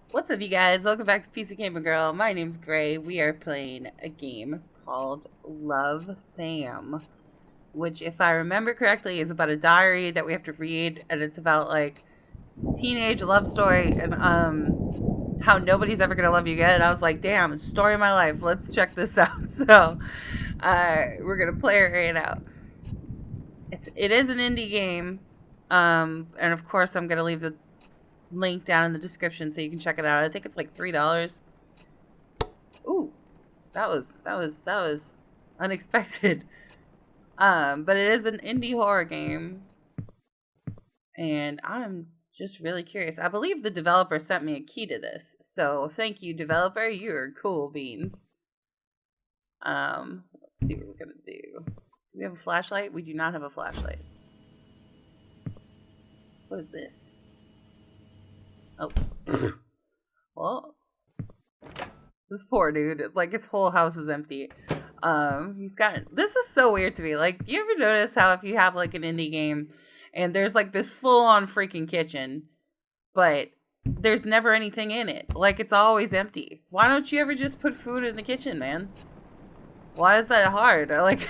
What's up, you guys? Welcome back to PC Gamer Girl. My name's Gray. We are playing a game called Love Sam, which, if I remember correctly, is about a diary that we have to read, and it's about like teenage love story and how nobody's ever gonna love you again. And I was like, damn, story of my life. Let's check this out. So, we're gonna play it right now. It is an indie game, and of course, I'm gonna leave the link down in the description so you can check it out. I think it's like $3. Ooh, that was unexpected. But it is an indie horror game, and I'm just really curious. I believe the developer sent me a key to this, so thank you, developer. You're cool beans. Let's see what we're gonna do. Do we have a flashlight? We do not have a flashlight. What is this? Oh. Well, this poor dude, like his whole house is empty. He's got, this is so weird to me. Like, you ever notice how if you have like an indie game and there's like this full on freaking kitchen, but there's never anything in it? Like, it's always empty. Why don't you ever just put food in the kitchen, man? Why is that hard? Like,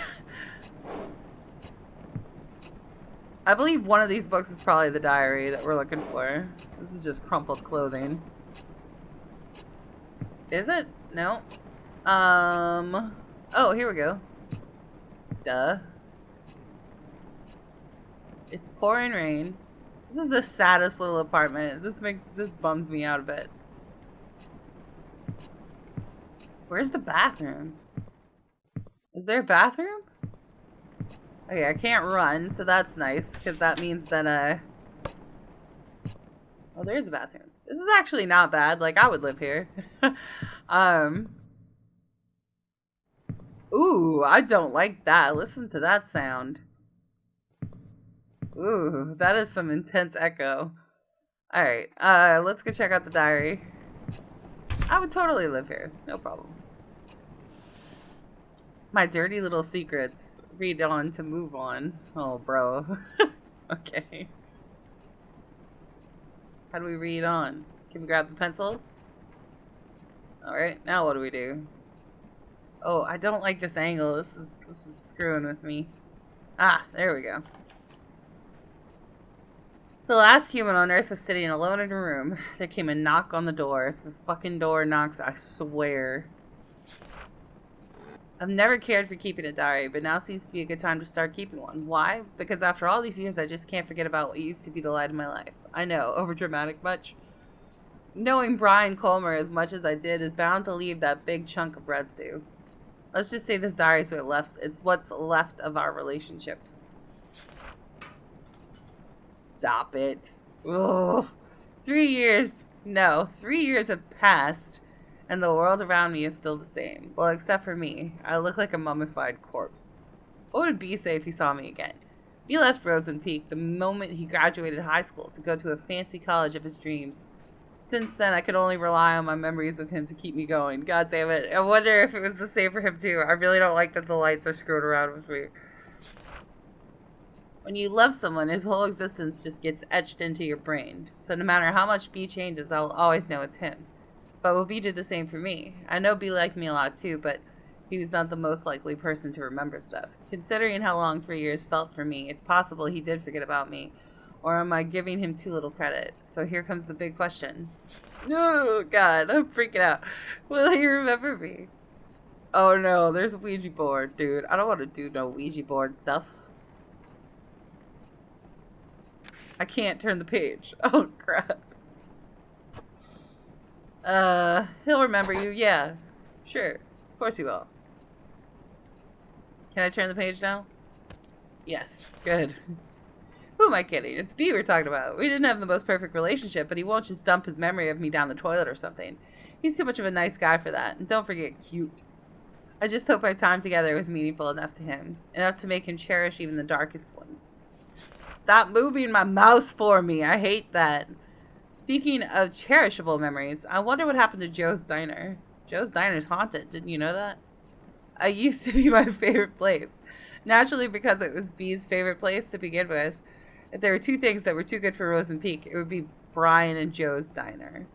I believe one of these books is probably the diary that we're looking for. This is just crumpled clothing. Is it? No. Oh, here we go. Duh. It's pouring rain. This is the saddest little apartment. This bums me out a bit. Where's the bathroom? Is there a bathroom? Okay, I can't run, so that's nice, because that means that, oh, there's a bathroom. This is actually not bad. Like, I would live here. Ooh, I don't like that. Listen to that sound. Ooh, that is some intense echo. Alright, let's go check out the diary. I would totally live here. No problem. My dirty little secrets. Read on to move on. Oh, bro. Okay. How do we read on? Can we grab the pencil? Alright, now what do we do? Oh, I don't like this angle. This is screwing with me. Ah, there we go. The last human on Earth was sitting alone in a room. There came a knock on the door. If the fucking door knocks, I swear. I've never cared for keeping a diary, but now seems to be a good time to start keeping one. Why? Because after all these years, I just can't forget about what used to be the light of my life. I know, overdramatic much. Knowing Brian Colmer as much as I did is bound to leave that big chunk of residue. Let's just say this diary is it's what's left of our relationship. Stop it. Ugh. 3 years. No, 3 years have passed. And the world around me is still the same. Well, except for me. I look like a mummified corpse. What would B say if he saw me again? B left Rosen Peak the moment he graduated high school to go to a fancy college of his dreams. Since then, I could only rely on my memories of him to keep me going. God damn it. I wonder if it was the same for him, too. I really don't like that the lights are screwed around with me. When you love someone, his whole existence just gets etched into your brain. So no matter how much B changes, I'll always know it's him. But will B do the same for me? I know B liked me a lot too, but he was not the most likely person to remember stuff. Considering how long 3 years felt for me, it's possible he did forget about me. Or am I giving him too little credit? So here comes the big question. Oh, God, I'm freaking out. Will he remember me? Oh, no, there's a Ouija board, dude. I don't want to do no Ouija board stuff. I can't turn the page. Oh, crap. He'll remember you, yeah. Sure. Of course he will. Can I turn the page now? Yes. Good. Who am I kidding? It's B we're talking about. We didn't have the most perfect relationship, but he won't just dump his memory of me down the toilet or something. He's too much of a nice guy for that. And don't forget, cute. I just hope our time together was meaningful enough to him. Enough to make him cherish even the darkest ones. Stop moving my mouse for me. I hate that. Speaking of cherishable memories, I wonder what happened to Joe's Diner. Joe's Diner's haunted. Didn't you know that? It used to be my favorite place. Naturally, because it was B's favorite place to begin with. If there were two things that were too good for Rosen Peak, it would be Brian and Joe's Diner.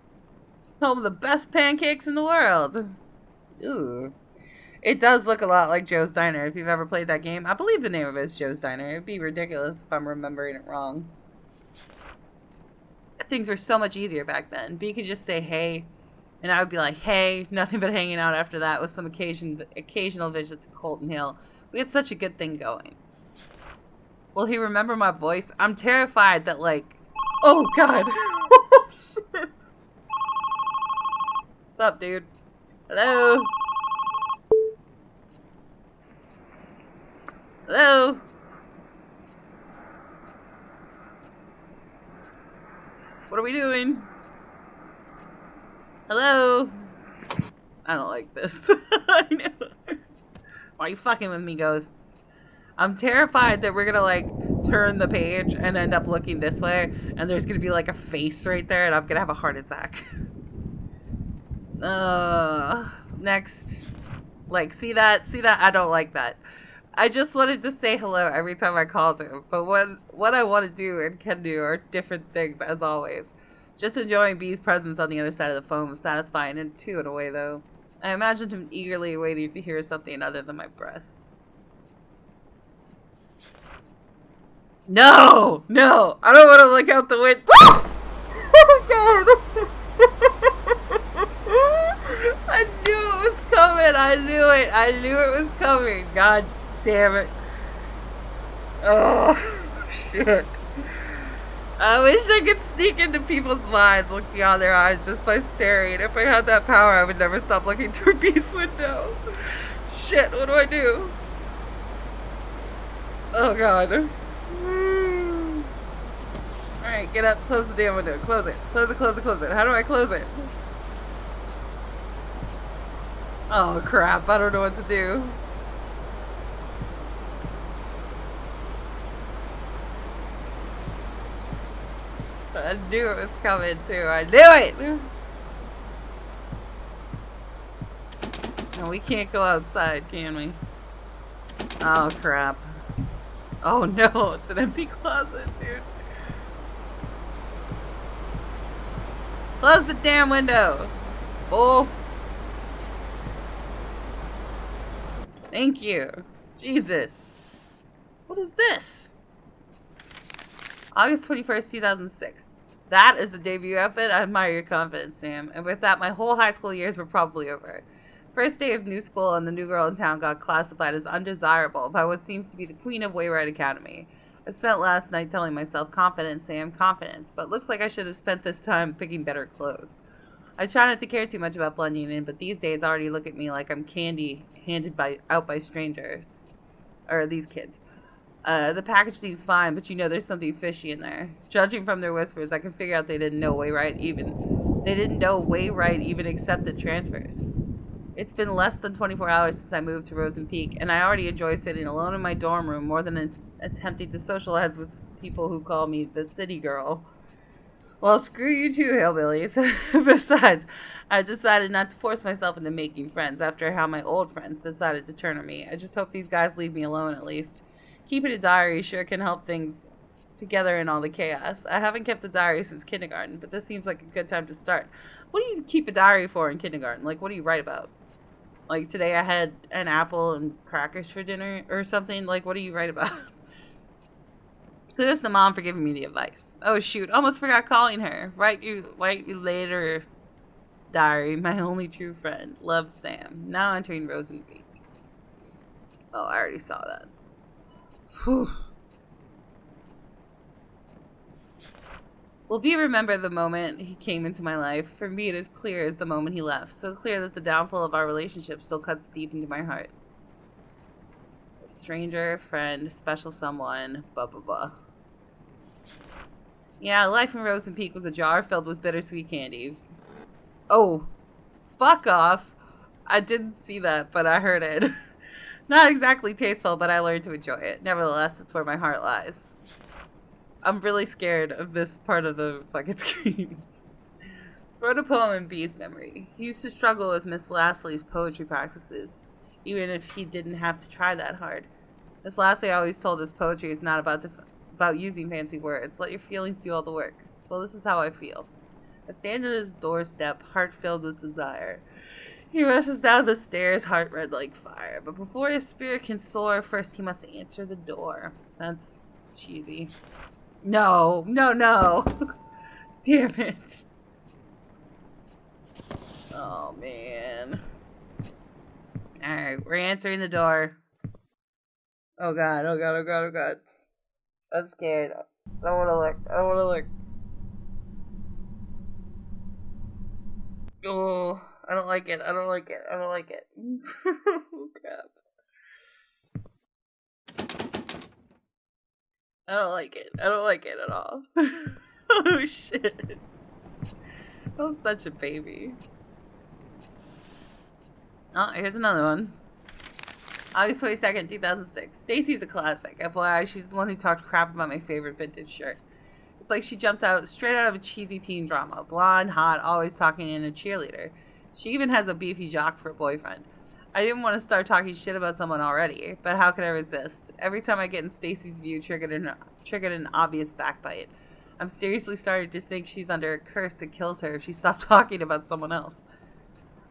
Home of the best pancakes in the world. Ooh. It does look a lot like Joe's Diner, if you've ever played that game. I believe the name of it is Joe's Diner. It'd be ridiculous if I'm remembering it wrong. Things were so much easier back then. B could just say, hey, and I would be like, hey, nothing but hanging out after that with some occasional visit to Colton Hill. We had such a good thing going. Will he remember my voice? I'm terrified that, like, oh, God. Oh, shit. What's up, dude? Hello? Hello? What are we doing? Hello? I don't like this. I know. Why are you fucking with me, ghosts? I'm terrified that we're gonna, like, turn the page and end up looking this way, and there's gonna be, like, a face right there, and I'm gonna have a heart attack. Next. Like, see that? See that? I don't like that. I just wanted to say hello every time I called him, but what I want to do and can do are different things, as always. Just enjoying B's presence on the other side of the phone was satisfying, and too, in a way, though. I imagined him eagerly waiting to hear something other than my breath. No! No! I don't want to look out the window. Oh, God! I knew it was coming! I knew it! I knew it was coming! God damn it. Oh, shit. I wish I could sneak into people's minds, look beyond their eyes just by staring. If I had that power, I would never stop looking through B's window. Shit, what do I do? Oh, God. Alright, get up, close the damn window. Close it. Close it, close it, close it. How do I close it? Oh, crap. I don't know what to do. I knew it was coming, too. I knew it! No, we can't go outside, can we? Oh, crap. Oh, no. It's an empty closet, dude. Close the damn window. Oh. Thank you. Jesus. What is this? August 21st, 2006. That is the debut outfit. I admire your confidence, Sam. And with that, my whole high school years were probably over. First day of new school, and the new girl in town got classified as undesirable by what seems to be the queen of Wayride Academy. I spent last night telling myself, confidence, Sam, confidence, but looks like I should have spent this time picking better clothes. I try not to care too much about blending in, but these days I already look at me like I'm candy handed out by strangers. Or these kids. The package seems fine, but you know there's something fishy in there. Judging from their whispers, I can figure out they didn't know Wayride even accepted transfers. It's been less than 24 hours since I moved to Rosen Peak, and I already enjoy sitting alone in my dorm room more than attempting to socialize with people who call me the city girl. Well, screw you too, hillbillies. Besides, I decided not to force myself into making friends after how my old friends decided to turn on me. I just hope these guys leave me alone at least. Keeping a diary sure can help things together in all the chaos. I haven't kept a diary since kindergarten, but this seems like a good time to start. What do you keep a diary for in kindergarten? Like, what do you write about? Like, today I had an apple and crackers for dinner or something. Like, what do you write about? Kudos to Mom for giving me the advice. Oh, shoot. Almost forgot calling her. Write you later, diary. My only true friend. Love, Sam. Now entering Rosen Peak. Oh, I already saw that. Whew. Will B remember the moment he came into my life? For me, it is clear as the moment he left. So clear that the downfall of our relationship still cuts deep into my heart. A stranger, friend, special someone, blah, blah, blah. Yeah, life in Rosen Peak was a jar filled with bittersweet candies. Oh, fuck off. I didn't see that, but I heard it. Not exactly tasteful, but I learned to enjoy it. Nevertheless, it's where my heart lies. I'm really scared of this part of the fucking screen. Wrote a poem in B's memory. He used to struggle with Miss Lasley's poetry practices, even if he didn't have to try that hard. Miss Lasley always told us poetry is not about using fancy words. Let your feelings do all the work. Well, this is how I feel. I stand at his doorstep, heart filled with desire. He rushes down the stairs, heart red like fire. But before his spirit can soar, first he must answer the door. That's cheesy. No, no, no. Damn it. Oh, man. Alright, we're answering the door. Oh god, oh god, oh god, oh god. I'm scared. I don't want to look. I don't want to look. Oh, I don't like it. I don't like it. I don't like it. Oh, crap. I don't like it. I don't like it at all. Oh, shit. I'm such a baby. Oh, here's another one. August 22nd, 2006. Stacy's a classic. FYI, she's the one who talked crap about my favorite vintage shirt. It's like she jumped out straight out of a cheesy teen drama. Blonde, hot, always talking in a cheerleader. She even has a beefy jock for a boyfriend. I didn't want to start talking shit about someone already, but how could I resist? Every time I get in Stacy's view, triggered an obvious backbite. I'm seriously starting to think she's under a curse that kills her if she stops talking about someone else.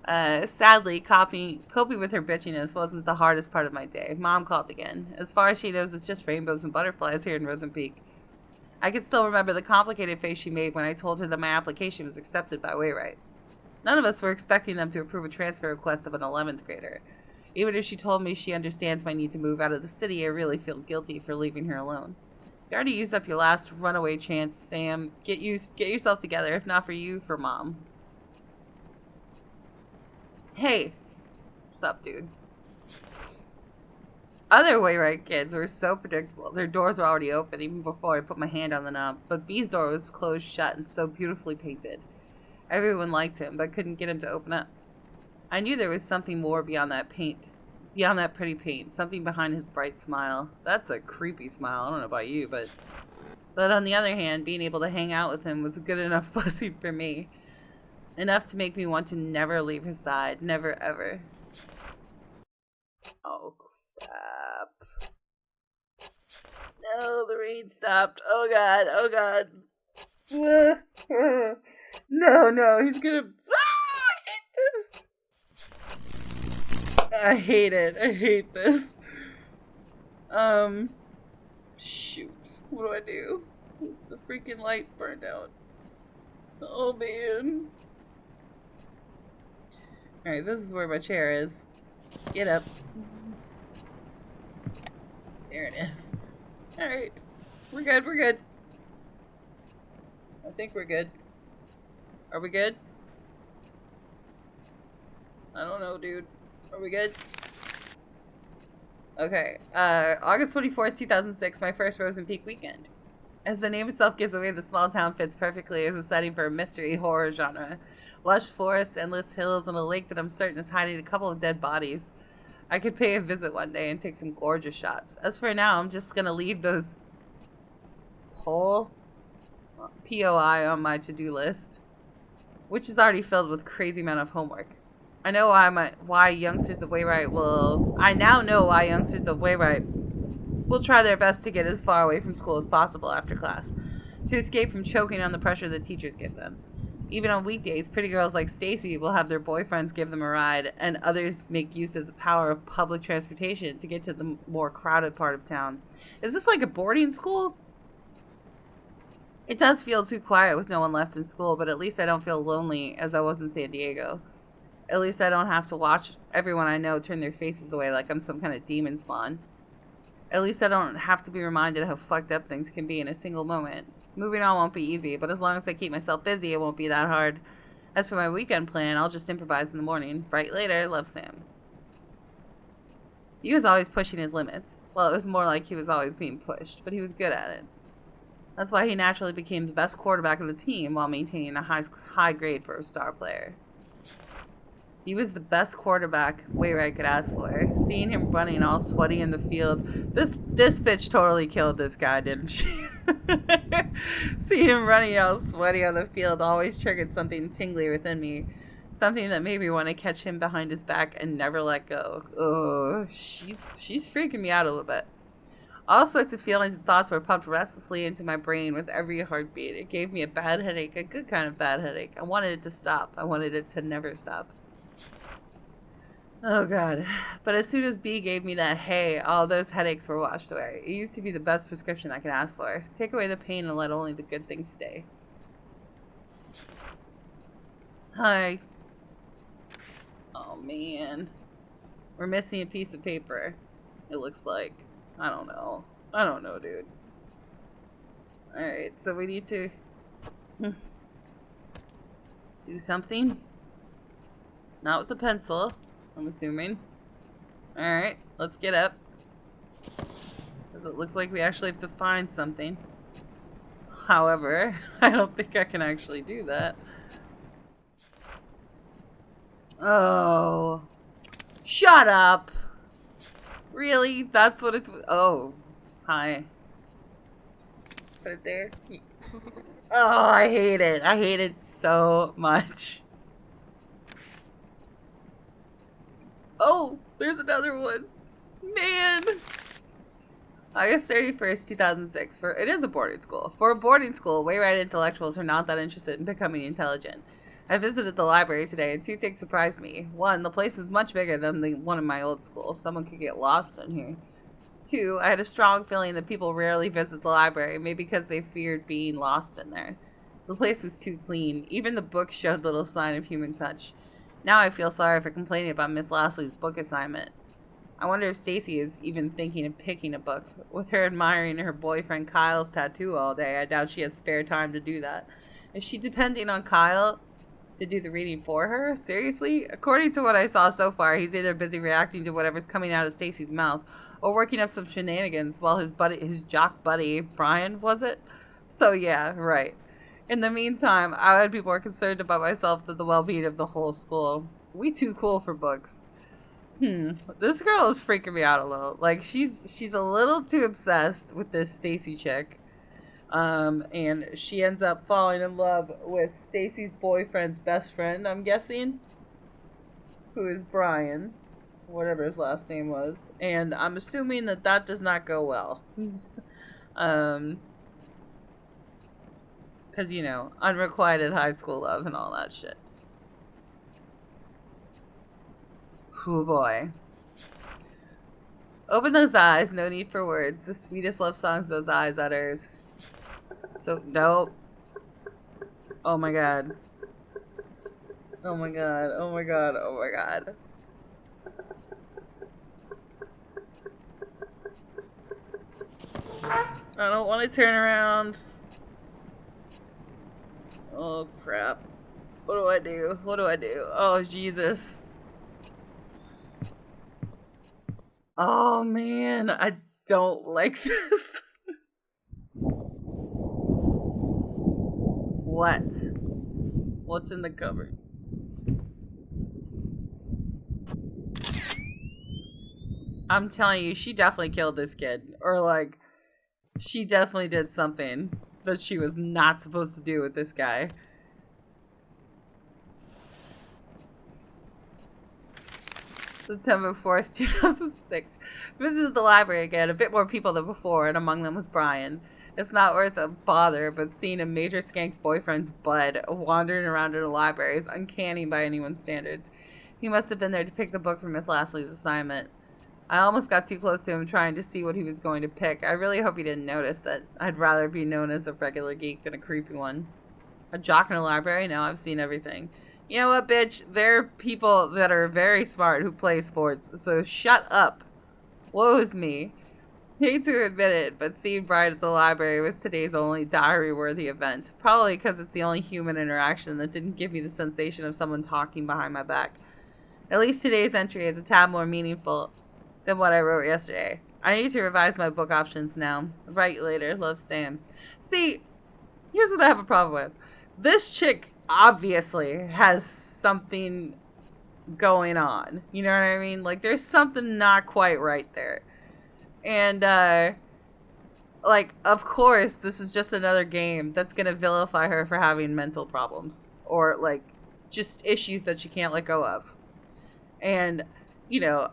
Sadly, coping with her bitchiness wasn't the hardest part of my day. Mom called again. As far as she knows, it's just rainbows and butterflies here in Rosenpeak. I can still remember the complicated face she made when I told her that my application was accepted by Wayrite. None of us were expecting them to approve a transfer request of an 11th grader. Even if she told me she understands my need to move out of the city, I really feel guilty for leaving her alone. You already used up your last runaway chance, Sam. Get yourself together, if not for you, for Mom. Hey. What's up, dude? Other Wayrite kids were so predictable. Their doors were already open even before I put my hand on the knob. But B's door was closed shut and so beautifully painted. Everyone liked him, but couldn't get him to open up. I knew there was something more beyond that paint. Beyond that pretty paint. Something behind his bright smile. That's a creepy smile. I don't know about you, but on the other hand, being able to hang out with him was a good enough blessing for me. Enough to make me want to never leave his side. Never, ever. Oh, crap. No, the rain stopped. Oh, God. Oh, God. No, he's gonna... I hate it. I hate this. Shoot. What do I do? The freaking light burned out. Oh, man. Alright, this is where my chair is. Get up. There it is. Alright. We're good. I think we're good. Are we good? I don't know, dude. Are we good? Okay. August 24th, 2006, my first Rosenpeak weekend. As the name itself gives away, the small town fits perfectly as a setting for a mystery horror genre. Lush forests, endless hills, and a lake that I'm certain is hiding a couple of dead bodies. I could pay a visit one day and take some gorgeous shots. As for now, I'm just gonna leave those POI on my to-do list, which is already filled with crazy amount of homework. I know why youngsters of Wayrite will try their best to get as far away from school as possible after class, to escape from choking on the pressure that teachers give them. Even on weekdays, pretty girls like Stacy will have their boyfriends give them a ride, and others make use of the power of public transportation to get to the more crowded part of town. Is this like a boarding school? It does feel too quiet with no one left in school, but at least I don't feel lonely as I was in San Diego. At least I don't have to watch everyone I know turn their faces away like I'm some kind of demon spawn. At least I don't have to be reminded how fucked up things can be in a single moment. Moving on won't be easy, but as long as I keep myself busy, it won't be that hard. As for my weekend plan, I'll just improvise in the morning. Right later, love, Sam. He was always pushing his limits. Well, it was more like he was always being pushed, but he was good at it. That's why he naturally became the best quarterback of the team while maintaining a high grade for a star player. He was the best quarterback Wayrite could ask for. Seeing him running all sweaty in the field, this bitch totally killed this guy, didn't she? Seeing him running all sweaty on the field always triggered something tingly within me. Something that made me want to catch him behind his back and never let go. Oh, she's freaking me out a little bit. All sorts of feelings and thoughts were pumped restlessly into my brain with every heartbeat. It gave me a bad headache, a good kind of bad headache. I wanted it to stop. I wanted it to never stop. Oh, God. But as soon as B gave me that hay, all those headaches were washed away. It used to be the best prescription I could ask for. Take away the pain and let only the good things stay. Hi. Oh, man. We're missing a piece of paper. It looks like. I don't know. I don't know, dude. Alright, so we need to do something. Not with the pencil, I'm assuming. Alright, let's get up. Because it looks like we actually have to find something. However, I don't think I can actually do that. Oh. Shut up! Really? That's what it's... Oh. Hi. Put it there. Oh, I hate it. I hate it so much. Oh, there's another one. Man. August 31st, 2006. It is a boarding school. For a boarding school, wayward intellectuals are not that interested in becoming intelligent. I visited the library today, and two things surprised me. One, the place was much bigger than the one in my old school. Someone could get lost in here. Two, I had a strong feeling that people rarely visit the library, maybe because they feared being lost in there. The place was too clean. Even the books showed little sign of human touch. Now I feel sorry for complaining about Miss Lashley's book assignment. I wonder if Stacy is even thinking of picking a book. With her admiring her boyfriend Kyle's tattoo all day, I doubt she has spare time to do that. Is she depending on Kyle to do the reading for her? Seriously? According to what I saw so far, he's either busy reacting to whatever's coming out of Stacy's mouth or working up some shenanigans while his jock buddy, Brian, was it? So yeah, right. In the meantime, I would be more concerned about myself than the well-being of the whole school. We too cool for books. This girl is freaking me out a little. Like, she's a little too obsessed with this Stacy chick. And she ends up falling in love with Stacy's boyfriend's best friend, I'm guessing, who is Brian, whatever his last name was. And I'm assuming that that does not go well. Because, you know, unrequited high school love and all that shit. Oh boy. Open those eyes, no need for words. The sweetest love songs those eyes utters. So, nope. Oh my god. Oh my god, oh my god, oh my god. I don't want to turn around. Oh crap. What do I do? What do I do? Oh Jesus. Oh man, I don't like this. What? What's in the cupboard? I'm telling you, she definitely killed this kid. Or like, she definitely did something that she was not supposed to do with this guy. September 4th, 2006. Visited the library again, a bit more people than before, and among them was Brian. It's not worth a bother, but seeing a major skank's boyfriend's bud wandering around in a library is uncanny by anyone's standards. He must have been there to pick the book for Miss Lashley's assignment. I almost got too close to him trying to see what he was going to pick. I really hope he didn't notice that I'd rather be known as a regular geek than a creepy one. A jock in a library? No, I've seen everything. You know what, bitch? There are people that are very smart who play sports, so shut up. Woe's me. Hate to admit it, but seeing Brian at the library was today's only diary-worthy event. Probably because it's the only human interaction that didn't give me the sensation of someone talking behind my back. At least today's entry is a tad more meaningful than what I wrote yesterday. I need to revise my book options now. Write later. Love, Sam. See, here's what I have a problem with. This chick obviously has something going on. You know what I mean? Like, there's something not quite right there. And, like, of course, this is just another game that's gonna vilify her for having mental problems. Or, like, just issues that she can't let go of. And,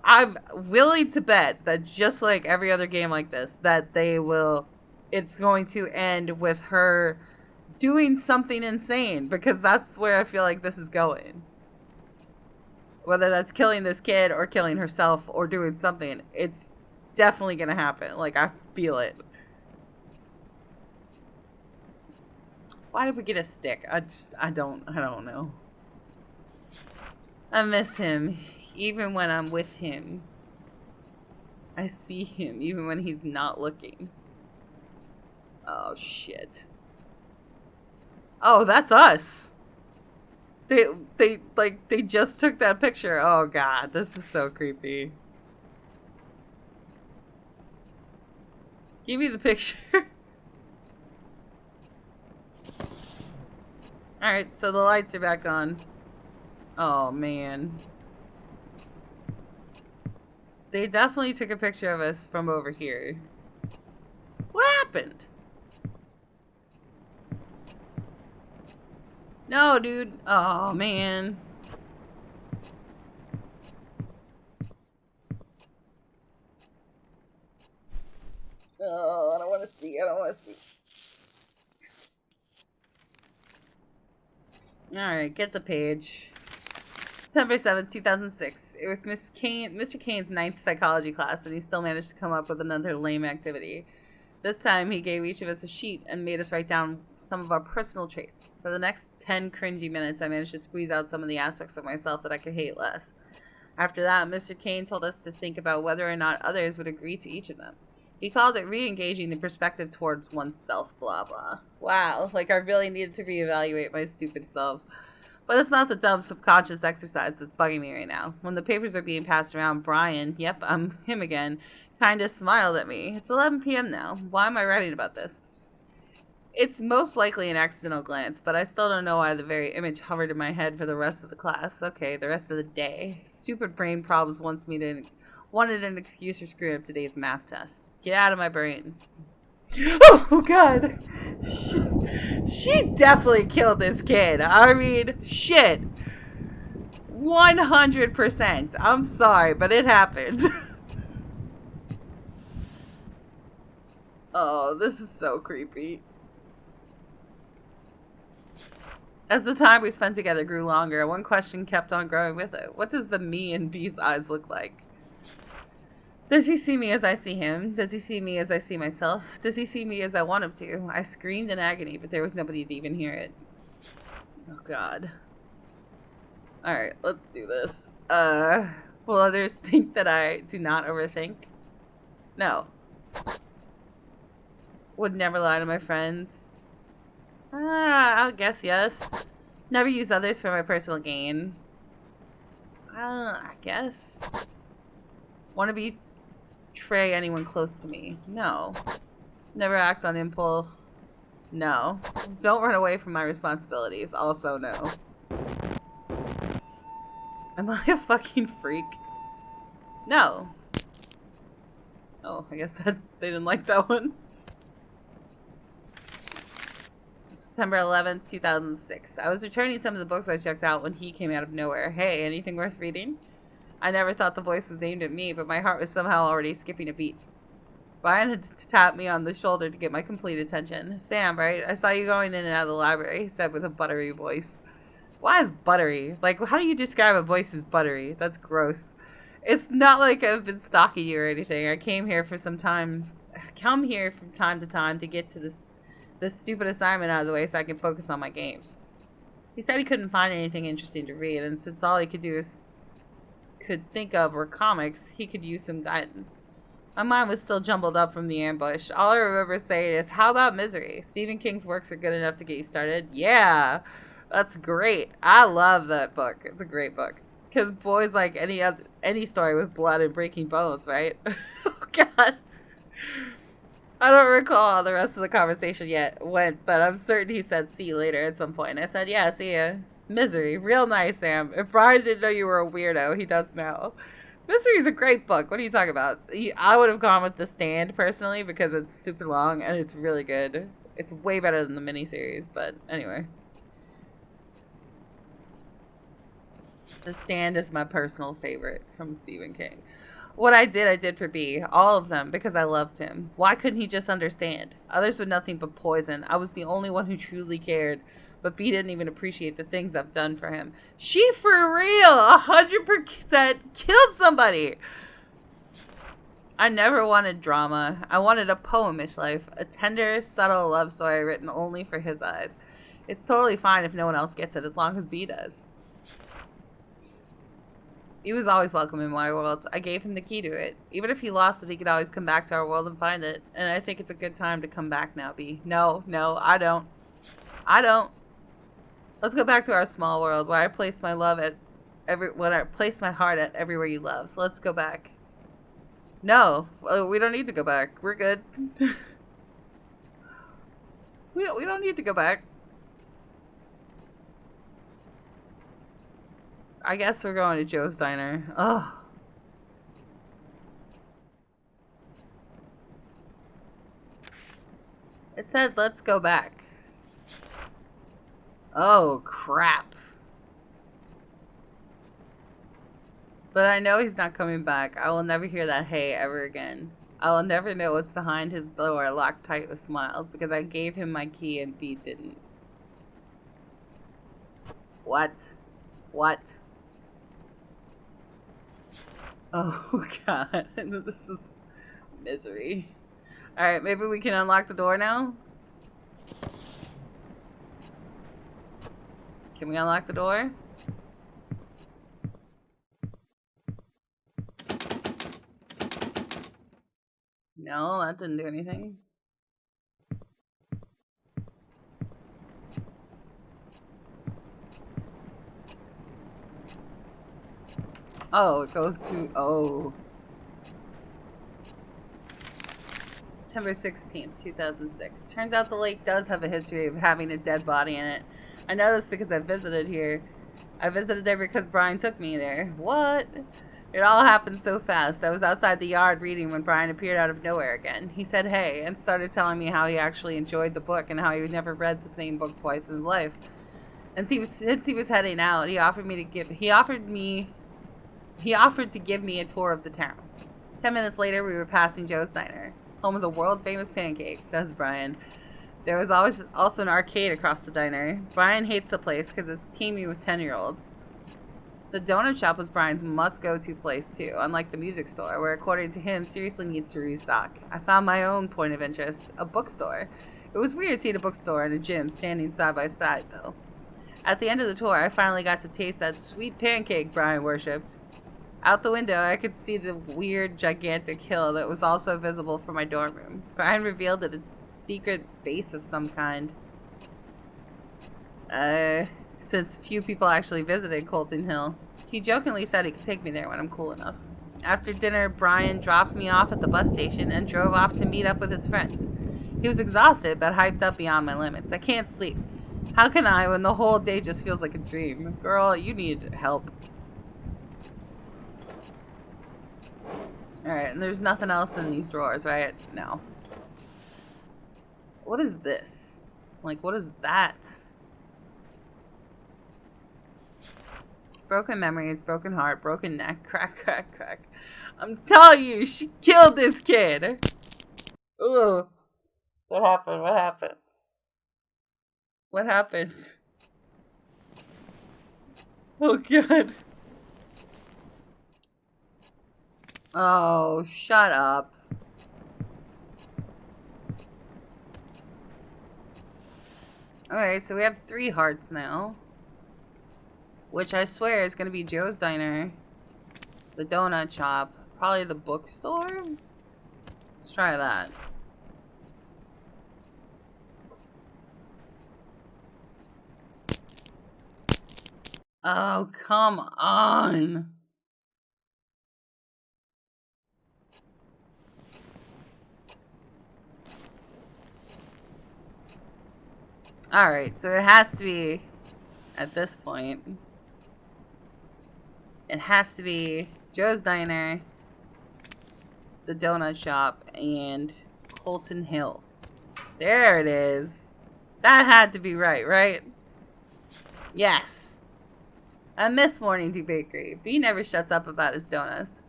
I'm willing to bet that just like every other game like this, that it's going to end with her doing something insane, because that's where I feel like this is going. Whether that's killing this kid or killing herself or doing something, it's definitely going to happen. Like, I feel it. Why did we get a stick? I don't know. I miss him, even when I'm with him. I see him, even when he's not looking. Oh, shit. Oh, that's us. They just took that picture. Oh, God, this is so creepy. Give me the picture. Alright, so the lights are back on. Oh, man. They definitely took a picture of us from over here. What happened? No, dude. Oh, man. Oh, I don't want to see. Alright, get the page. September 7th, 2006. It was Mr. Kane's ninth psychology class, and he still managed to come up with another lame activity. This time, he gave each of us a sheet and made us write down some of our personal traits. For the next 10 cringy minutes, I managed to squeeze out some of the aspects of myself that I could hate less. After that, Mr. Kane told us to think about whether or not others would agree to each of them. He called it re-engaging the perspective towards oneself, blah, blah. Wow, like I really needed to reevaluate my stupid self. But it's not the dumb subconscious exercise that's bugging me right now. When the papers were being passed around, Brian, yep, I'm him again, kind of smiled at me. It's 11 p.m. now. Why am I writing about this? It's most likely an accidental glance, but I still don't know why the very image hovered in my head for the rest of the class. Okay, the rest of the day. Stupid brain problems wanted an excuse for screwing up today's math test. Get out of my brain. Oh God. She definitely killed this kid. I mean, shit. 100%. I'm sorry, but it happened. Oh, this is so creepy. As the time we spent together grew longer, one question kept on growing with it. What does the me in B's eyes look like? Does he see me as I see him? Does he see me as I see myself? Does he see me as I want him to? I screamed in agony, but there was nobody to even hear it. Oh, God. Alright, let's do this. Will others think that I do not overthink? No. Would never lie to my friends? I guess yes. Never use others for my personal gain. I guess. Want to betray anyone close to me? No. Never act on impulse? No. Don't run away from my responsibilities? Also no. Am I a fucking freak? No. Oh, I guess that they didn't like that one. September 11th, 2006. I was returning some of the books I checked out when he came out of nowhere. Hey, anything worth reading? I never thought the voice was aimed at me, but my heart was somehow already skipping a beat. Brian had tapped me on the shoulder to get my complete attention. Sam, right? I saw you going in and out of the library, he said with a buttery voice. Why is buttery? Like, how do you describe a voice as buttery? That's gross. It's not like I've been stalking you or anything. I come here from time to time to get to this stupid assignment out of the way so I can focus on my games. He said he couldn't find anything interesting to read, and since all he could think of were comics, he could use some guidance. My mind was still jumbled up from the ambush. All I remember saying is, how about Misery? Stephen King's works are good enough to get you started? Yeah, that's great. I love that book. It's a great book. Because boys like any story with blood and breaking bones, right? Oh, God. I don't recall how the rest of the conversation yet went, but I'm certain he said see you later at some point. I said, yeah, see ya. Misery. Real nice, Sam. If Brian didn't know you were a weirdo, he does now. Misery's a great book. What are you talking about? I would have gone with The Stand, personally, because it's super long and it's really good. It's way better than the miniseries, but anyway. The Stand is my personal favorite from Stephen King. What I did for B. All of them, because I loved him. Why couldn't he just understand? Others were nothing but poison. I was the only one who truly cared. But B didn't even appreciate the things I've done for him. She, for real, 100% killed somebody. I never wanted drama. I wanted a poemish life. A tender, subtle love story written only for his eyes. It's totally fine if no one else gets it, as long as B does. He was always welcome in my world. I gave him the key to it. Even if he lost it, he could always come back to our world and find it. And I think it's a good time to come back now, B. No, I don't. Let's go back to our small world where I place my love at when I place my heart at everywhere you love. So let's go back. No, we don't need to go back. We're good. we don't need to go back. I guess we're going to Joe's Diner. Ugh. It said, let's go back. Oh, crap. But I know he's not coming back. I will never hear that hey ever again. I will never know what's behind his door locked tight with smiles because I gave him my key and B didn't. What? Oh, God. This is misery. Alright, maybe we can unlock the door now? Can we unlock the door? No, that didn't do anything. Oh, it goes to... Oh. September 16th, 2006. Turns out the lake does have a history of having a dead body in it. I know this because I visited here. I visited there because Brian took me there. What? It all happened so fast. I was outside the yard reading when Brian appeared out of nowhere again. He said hey and started telling me how he actually enjoyed the book and how he had never read the same book twice in his life. And since he was heading out, he offered to give me a tour of the town. 10 minutes later, we were passing Joe's Diner, home of the world-famous pancakes, says Brian. There was also an arcade across the diner. Brian hates the place because it's teeming with 10-year-olds. The donut shop was Brian's must-go-to place, too, unlike the music store, where, according to him, seriously needs to restock. I found my own point of interest, a bookstore. It was weird to see a bookstore and a gym standing side by side, though. At the end of the tour, I finally got to taste that sweet pancake Brian worshipped. Out the window, I could see the weird, gigantic hill that was also visible from my dorm room. Brian revealed that it's a secret base of some kind. Since few people actually visited Colton Hill. He jokingly said he could take me there when I'm cool enough. After dinner, Brian dropped me off at the bus station and drove off to meet up with his friends. He was exhausted, but hyped up beyond my limits. I can't sleep. How can I when the whole day just feels like a dream? Girl, you need help. Alright, and there's nothing else in these drawers, right? No. What is this? Like, what is that? Broken memories, broken heart, broken neck, crack, crack, crack. I'm telling you, she killed this kid. Ugh. What happened? What happened? What happened? Oh, God. Oh, shut up. Okay, so we have 3 hearts now. Which I swear is going to be Joe's Diner, the donut shop, probably the bookstore? Let's try that. Oh, come on. Alright, so it has to be, at this point, it has to be Joe's Diner, the donut shop, and Colton Hill. There it is. That had to be right, right? Yes. I miss Morning Dew Bakery. B never shuts up about his donuts.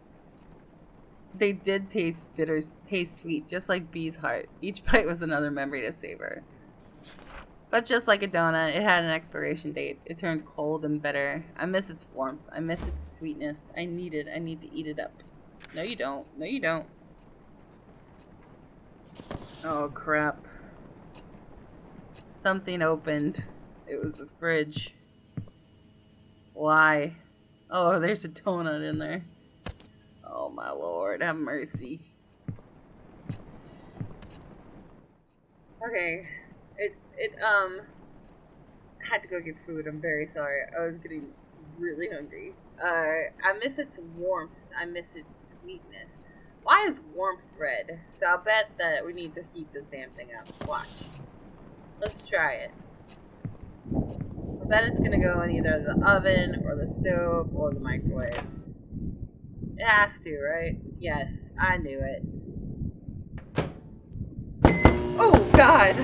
They did taste bitter, taste sweet, just like B's heart. Each bite was another memory to savor. But just like a donut, it had an expiration date. It turned cold and bitter. I miss its warmth. I miss its sweetness. I need to eat it up. No, you don't. No, you don't. Oh, crap. Something opened. It was the fridge. Why? Oh, there's a donut in there. Oh, my Lord. Have mercy. Okay. It had to go get food. I'm very sorry. I was getting really hungry. I miss its warmth. I miss its sweetness. Why is warmth red? So I'll bet that we need to heat this damn thing up. Watch. Let's try it. I bet it's gonna go in either the oven or the stove or the microwave. It has to, right? Yes, I knew it. Oh, God!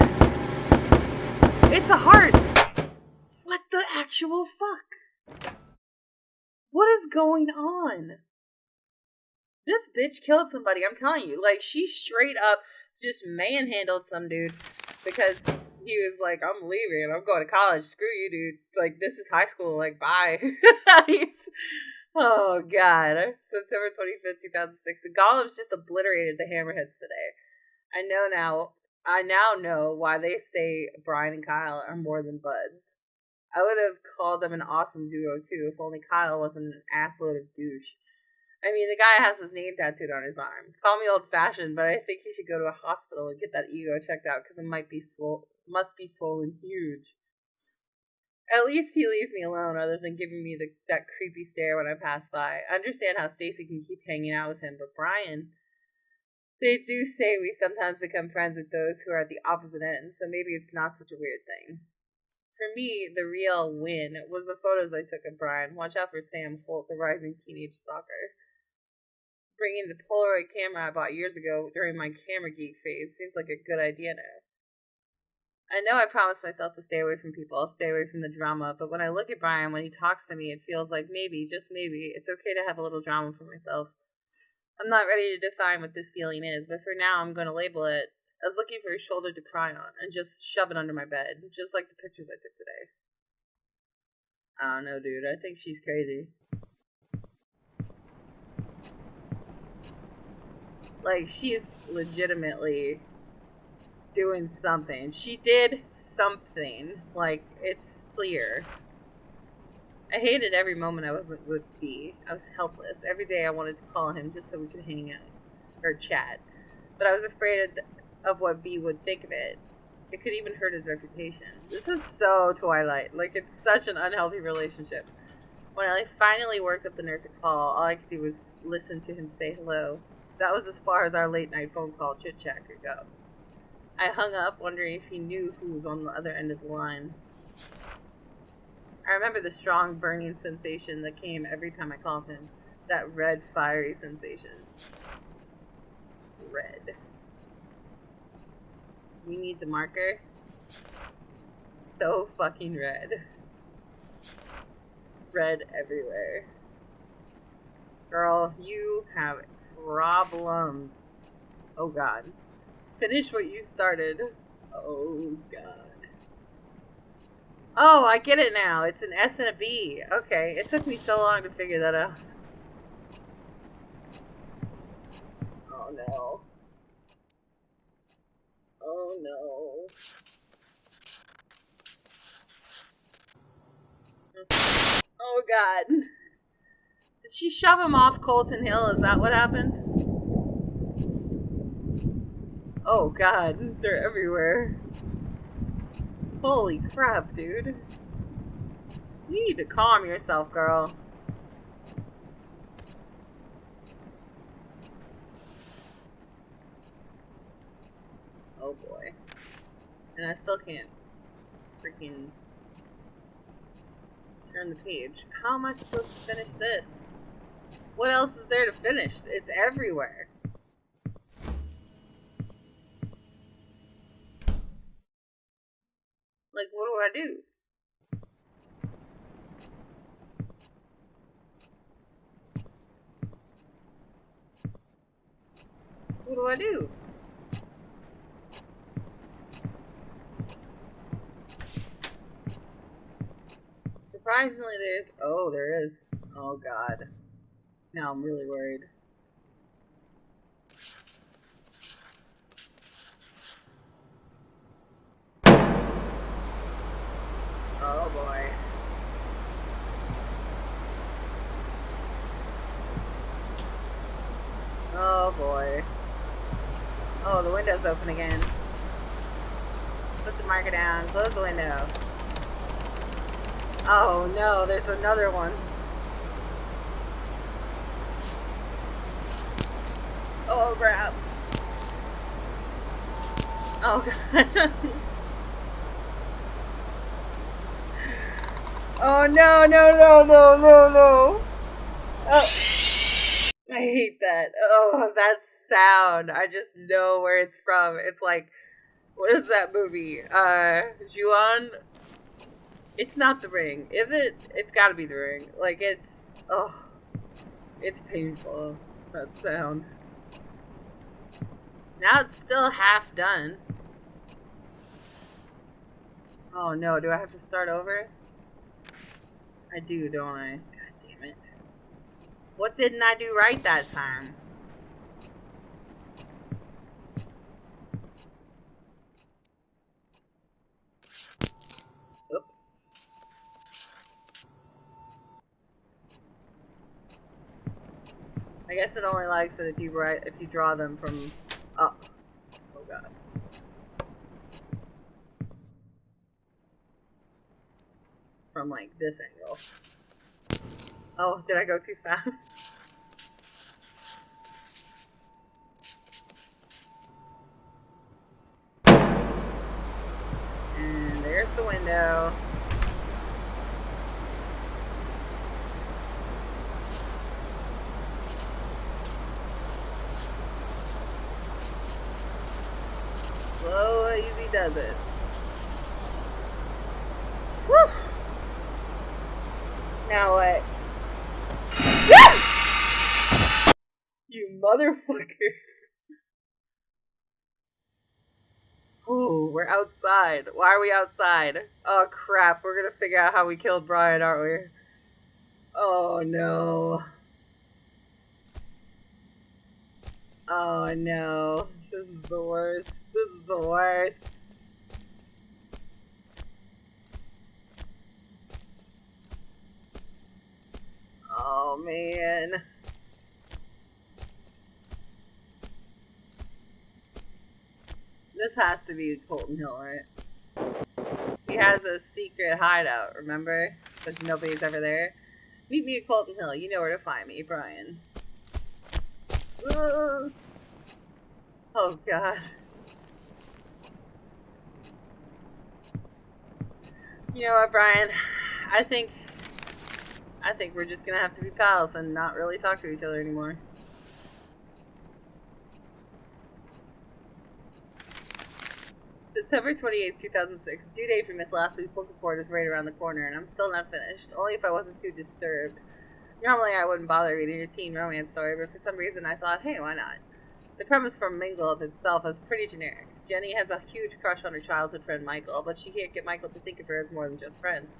It's a heart! What the actual fuck? What is going on? This bitch killed somebody, I'm telling you. Like, she straight up just manhandled some dude because he was like, I'm leaving, I'm going to college, screw you, dude. Like, this is high school, like, bye. Oh, God. September 25th, 2006. The golems just obliterated the hammerheads today. I now know why they say Brian and Kyle are more than buds. I would have called them an awesome duo, too, if only Kyle wasn't an assload of douche. I mean, the guy has his name tattooed on his arm. Call me old-fashioned, but I think he should go to a hospital and get that ego checked out, because it must be swollen huge. At least he leaves me alone, other than giving me that creepy stare when I pass by. I understand how Stacy can keep hanging out with him, but Brian... They do say we sometimes become friends with those who are at the opposite end, so maybe it's not such a weird thing. For me, the real win was the photos I took of Brian. Watch out for Sam Holt, the rising teenage stalker. Bringing the Polaroid camera I bought years ago during my camera geek phase seems like a good idea now. I know I promised myself to stay away from people, stay away from the drama, but when I look at Brian, when he talks to me, it feels like maybe, just maybe, it's okay to have a little drama for myself. I'm not ready to define what this feeling is, but for now I'm going to label it as looking for a shoulder to cry on and just shove it under my bed, just like the pictures I took today. I don't know, dude. I think she's crazy. Like, she's legitimately doing something. She did something. Like, it's clear. I hated every moment I wasn't with B. I was helpless. Every day I wanted to call him just so we could hang out or chat. But I was afraid of what B would think of it. It could even hurt his reputation. This is so Twilight. Like, it's such an unhealthy relationship. When I finally worked up the nerve to call, all I could do was listen to him say hello. That was as far as our late night phone call chit-chat could go. I hung up, wondering if he knew who was on the other end of the line. I remember the strong burning sensation that came every time I called him. That red, fiery sensation. Red. We need the marker. So fucking red. Red everywhere. Girl, you have problems. Oh, God. Finish what you started. Oh, God. Oh, I get it now. It's an S and a B. Okay, it took me so long to figure that out. Oh, no. Oh, no. Oh, God. Did she shove him off Colton Hill? Is that what happened? Oh, God. They're everywhere. Holy crap, dude. You need to calm yourself, girl. Oh, boy. And I still can't freaking turn the page. How am I supposed to finish this? What else is there to finish? It's everywhere. Like, what do I do? do I do? Surprisingly, there's... Oh, there is. Oh, God. Now I'm really worried. Oh, boy. Oh, boy. Oh, the window's open again. Put the marker down. Close the window. Oh, no. There's another one. Oh, crap. Oh, God. Oh, no, no, no, no, no, no. Oh. I hate that. Oh, that sound. I just know where it's from. It's like, what is that movie? Ju-on? It's not The Ring, is it? It's gotta be The Ring. Like, it's painful, that sound. Now it's still half done. Oh no, do I have to start over? I do, don't I? God damn it. What didn't I do right that time? Oops. I guess it only likes it if you draw them from up. Oh god. From like this angle. Oh, did I go too fast? And there's the window. Slow, easy does it. Whew. Now what? You motherfuckers. Oh, we're outside. Why are we outside? Oh crap, we're gonna figure out how we killed Brian, aren't we? Oh no. Oh no. This is the worst. This is the worst. Oh man. This has to be Colton Hill, right? He has a secret hideout, remember? Since nobody's ever there. Meet me at Colton Hill. You know where to find me, Brian. Oh god. You know what, Brian? I think we're just gonna have to be pals and not really talk to each other anymore. September 28th, 2006. Due date for Miss Lasley's book report is right around the corner, and I'm still not finished. Only if I wasn't too disturbed. Normally I wouldn't bother reading a teen romance story, but for some reason I thought, hey, why not? The premise for Mingled itself is pretty generic. Jenny has a huge crush on her childhood friend Michael, but she can't get Michael to think of her as more than just friends.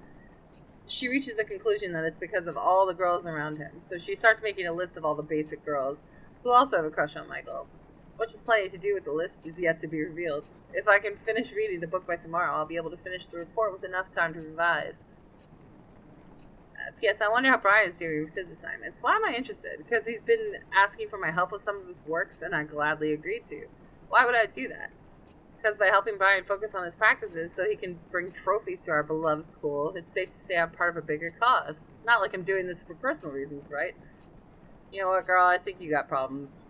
She reaches a conclusion that it's because of all the girls around him, so she starts making a list of all the basic girls who also have a crush on Michael. What she's planning to do with the list is yet to be revealed. If I can finish reading the book by tomorrow, I'll be able to finish the report with enough time to revise. P.S. I wonder how Brian's doing with his assignments. Why am I interested? Because he's been asking for my help with some of his works, and I gladly agreed to. Why would I do that? Because by helping Brian focus on his practices so he can bring trophies to our beloved school, it's safe to say I'm part of a bigger cause. Not like I'm doing this for personal reasons, right? You know what, girl? I think you got problems.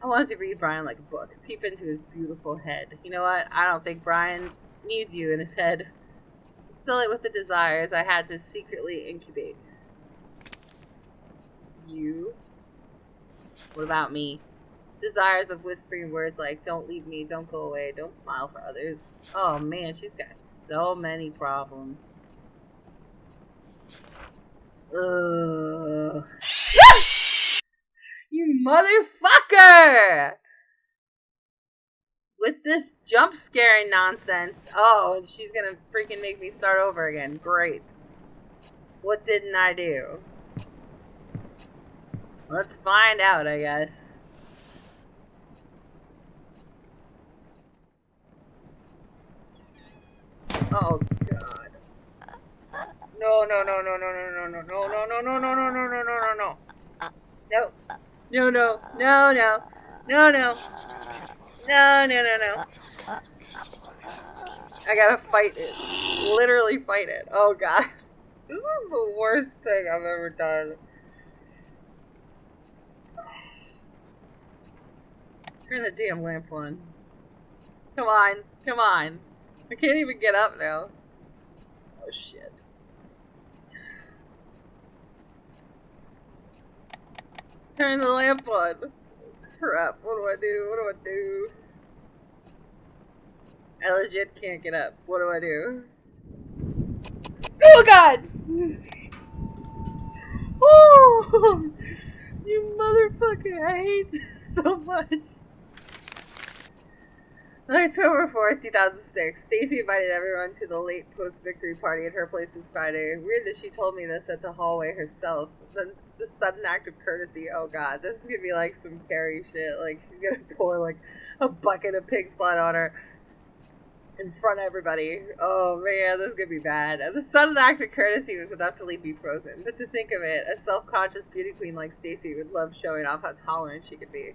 I wanted to read Brian like a book, peep into his beautiful head. You know what? I don't think Brian needs you in his head. Fill it with the desires I had to secretly incubate. You? What about me? Desires of whispering words like, don't leave me, don't go away, don't smile for others. Oh man, she's got so many problems. Ugh. You motherfucker! over with this jump scaring nonsense. Oh, and she's gonna freaking make me start over again. Great. What didn't I do? Let's find out, I guess. Oh, God. No, no, no, no, no, no, no, no, no, no, no, no, no, no, no, no, no, no, no. No. No, no, no, no. No, no. No, no, no, no. I gotta fight it. Literally fight it. Oh, God. This is the worst thing I've ever done. Turn the damn lamp on. Come on. Come on. I can't even get up now. Oh, shit. Turn the lamp on. Crap. What do I do? What do I do? I legit can't get up. What do I do? Oh, God! Oh! You motherfucker. I hate this so much. On October 4th, 2006, Stacy invited everyone to the late post-victory party at her place this Friday. Weird that she told me this at the hallway herself. Then the sudden act of courtesy. Oh, God. This is gonna be like some Carrie shit. Like, she's gonna pour, like, a bucket of pig's blood on her in front of everybody. Oh, man, this is gonna be bad. The sudden act of courtesy was enough to leave me frozen. But to think of it, a self-conscious beauty queen like Stacy would love showing off how tolerant she could be.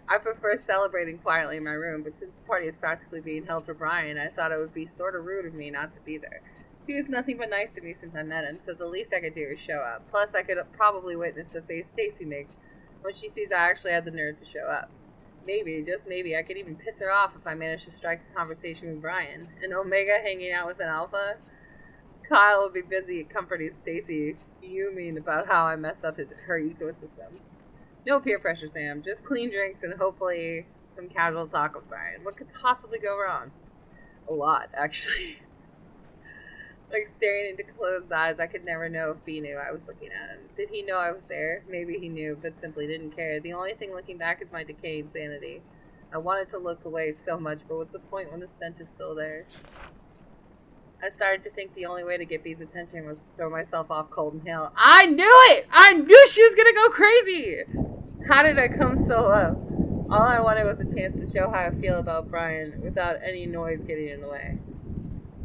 I prefer celebrating quietly in my room, but since the party is practically being held for Brian, I thought it would be sort of rude of me not to be there. He was nothing but nice to me since I met him, so the least I could do is show up. Plus, I could probably witness the face Stacy makes when she sees I actually had the nerve to show up. Maybe, just maybe, I could even piss her off if I managed to strike a conversation with Brian. An Omega hanging out with an Alpha? Kyle would be busy comforting Stacy, fuming about how I mess up her ecosystem. No peer pressure, Sam. Just clean drinks and hopefully some casual talk with Brian. What could possibly go wrong? A lot, actually. Like staring into closed eyes, I could never know if B knew I was looking at him. Did he know I was there? Maybe he knew, but simply didn't care. The only thing looking back is my decaying sanity. I wanted to look away so much, but what's the point when the stench is still there? I started to think the only way to get B's attention was to throw myself off Colton Hill. I knew it! I knew she was gonna go crazy! How did I come so low? All I wanted was a chance to show how I feel about Brian without any noise getting in the way.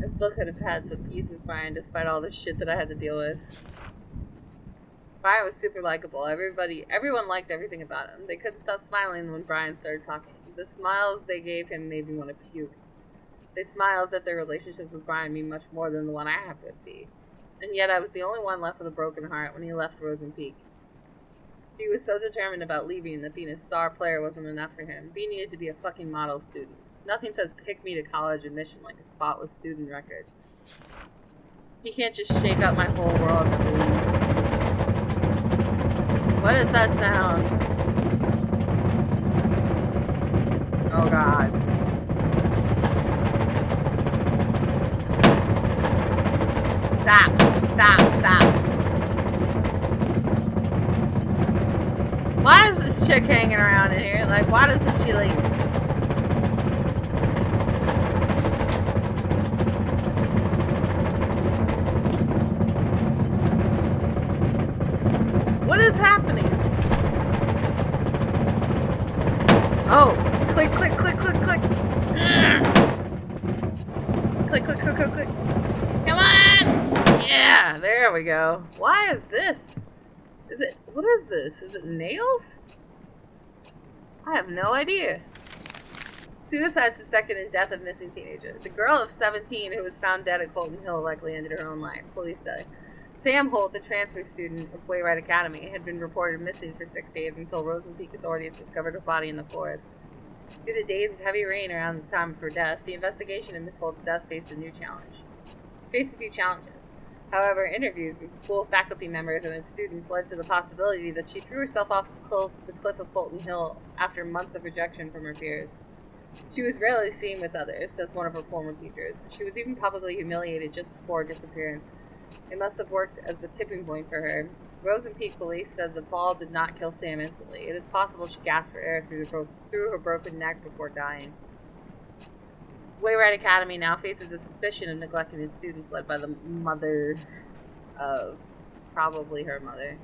I still could have had some peace with Brian despite all the shit that I had to deal with. Brian was super likable. Everyone liked everything about him. They couldn't stop smiling when Brian started talking. The smiles they gave him made me want to puke. They smiled as if their relationships with Brian mean much more than the one I have with B. And yet I was the only one left with a broken heart when he left Rosen Peak. He was so determined about leaving that being a star player wasn't enough for him. B needed to be a fucking model student. Nothing says pick me to college admission like a spotless student record. He can't just shake up my whole world and leave. What is that sound? Oh, God. Stop. Stop. Stop. Why is this chick hanging around in here? Like, why doesn't she leave? What is happening? Oh, click, click, click, click, click. Click, click, click, click, click. Come on! Yeah, there we go. Why is this? What is this? Is it nails? I have no idea. Suicide suspected in death of missing teenager. The girl of 17 who was found dead at Colton Hill likely ended her own life, police say. Sam Holt, the transfer student of Wainwright Academy, had been reported missing for 6 days until Rosen Peak authorities discovered her body in the forest. Due to days of heavy rain around the time of her death, the investigation of Miss Holt's death faced a few challenges. However, interviews with school faculty members and its students led to the possibility that she threw herself off the cliff of Colton Hill after months of rejection from her peers. She was rarely seen with others, says one of her former teachers. She was even publicly humiliated just before her disappearance. It must have worked as the tipping point for her. Rosen Peak Police says the fall did not kill Sam instantly. It is possible she gasped for air through her broken neck before dying. Wayride Academy now faces a suspicion of neglecting its students, led by the mother of probably her mother.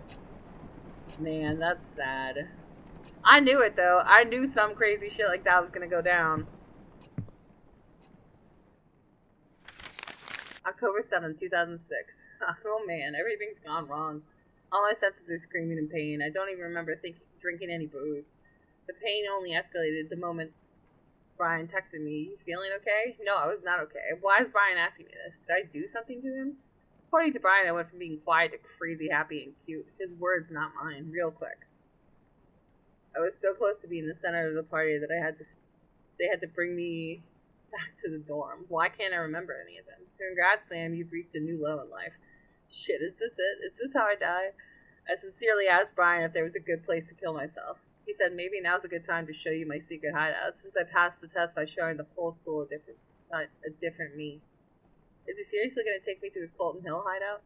Man, that's sad. I knew it though. I knew some crazy shit like that was gonna go down. October 7th, 2006. Oh man, everything's gone wrong. All my senses are screaming in pain. I don't even remember drinking any booze. The pain only escalated the moment Brian texted me. You feeling okay? No, I was not okay. Why is Brian asking me this? Did I do something to him? According to Brian, I went from being quiet to crazy happy and cute. His words, not mine. Real quick. I was so close to being the center of the party that they had to bring me back to the dorm. Why can't I remember any of them? Congrats, Sam. You've reached a new low in life. Shit, is this it? Is this how I die? I sincerely asked Brian if there was a good place to kill myself. He said maybe now's a good time to show you my secret hideout, since I passed the test by showing the whole school a different me. Is he seriously going to take me to his Colton Hill hideout?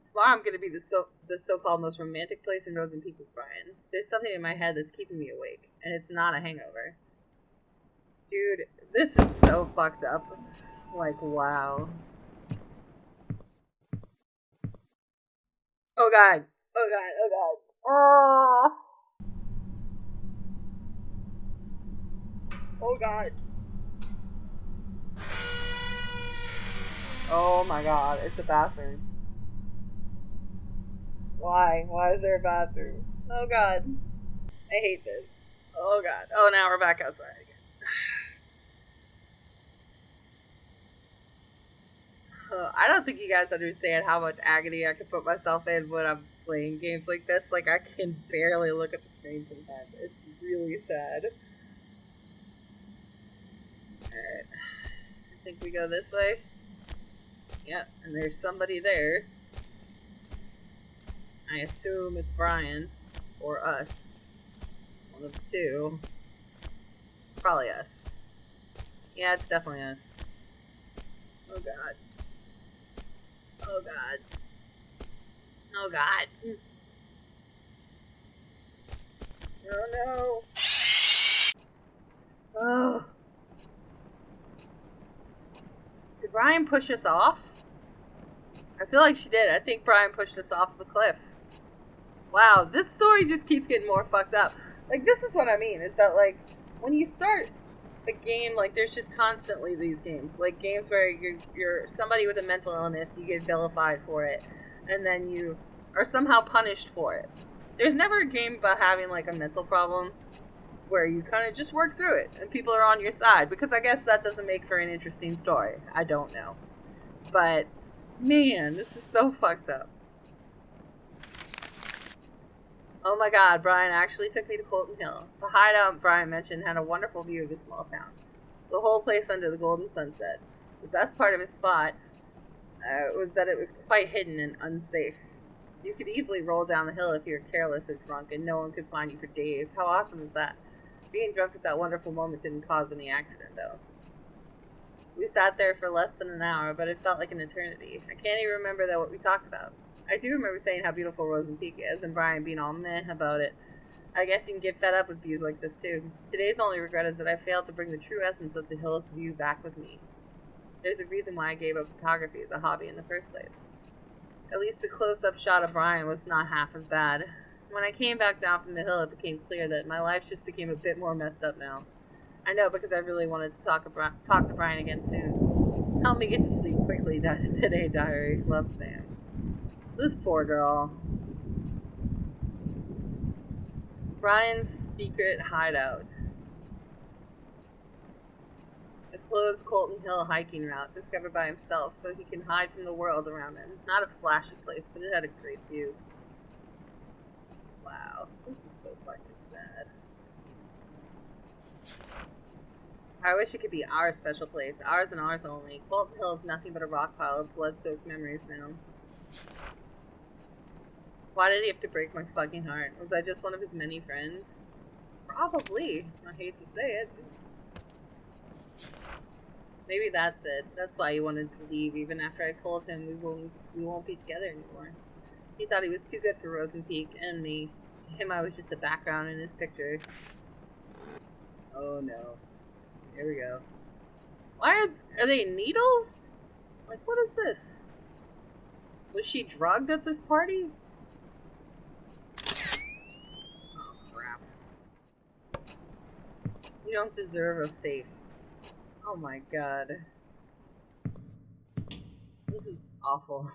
Tomorrow I'm going to be the so-called most romantic place in Rosen Peak with Brian. There's something in my head that's keeping me awake, and it's not a hangover. Dude, this is so fucked up. Like, wow. Oh god. Oh god. Oh god. Oh. Oh god. Oh my god. It's a bathroom. Why? Why is there a bathroom? Oh god. I hate this. Oh god. Oh, now we're back outside again. I don't think you guys understand how much agony I can put myself in when I'm playing games like this. Like, I can barely look at the screen sometimes. It's really sad. Alright. I think we go this way. Yep, and there's somebody there. I assume it's Brian. Or us. One of the two. It's probably us. Yeah, it's definitely us. Oh god. Oh god. Oh god. Oh no. Oh. Did Brian push us off? I feel like she did. I think Brian pushed us off the cliff. Wow, this story just keeps getting more fucked up. Like, this is what I mean, is that, like, when you start a game, like, there's just constantly these games. Like, games where you're somebody with a mental illness, you get vilified for it, and then you are somehow punished for it. There's never a game about having, like, a mental problem where you kind of just work through it, and people are on your side, because I guess that doesn't make for an interesting story. I don't know. But, man, this is so fucked up. Oh my god, Brian actually took me to Colton Hill. The hideout Brian mentioned had a wonderful view of the small town. The whole place under the golden sunset. The best part of his spot was that it was quite hidden and unsafe. You could easily roll down the hill if you were careless or drunk, and no one could find you for days. How awesome is that? Being drunk at that wonderful moment didn't cause any accident, though. We sat there for less than an hour, but it felt like an eternity. I can't even remember what we talked about. I do remember saying how beautiful Rosen Peak is, and Brian being all meh about it. I guess you can get fed up with views like this, too. Today's only regret is that I failed to bring the true essence of the hill's view back with me. There's a reason why I gave up photography as a hobby in the first place. At least the close-up shot of Brian was not half as bad. When I came back down from the hill, it became clear that my life just became a bit more messed up now. I know, because I really wanted to talk to Brian again soon. Help me get to sleep quickly today, diary. Love, Sam. This poor girl. Brian's secret hideout. A closed Colton Hill hiking route discovered by himself so he can hide from the world around him. Not a flashy place, but it had a great view. Wow, this is so fucking sad. I wish it could be our special place. Ours and ours only. Colton Hill is nothing but a rock pile of blood-soaked memories now. Why did he have to break my fucking heart? Was I just one of his many friends? Probably. I hate to say it. Maybe that's it. That's why he wanted to leave, even after I told him we won't be together anymore. He thought he was too good for Rosen Peak and me. To him, I was just a background in his picture. Oh no. Here we go. Why are they needles? Like, what is this? Was she drugged at this party? Oh, crap. You don't deserve a face. Oh my god. This is awful.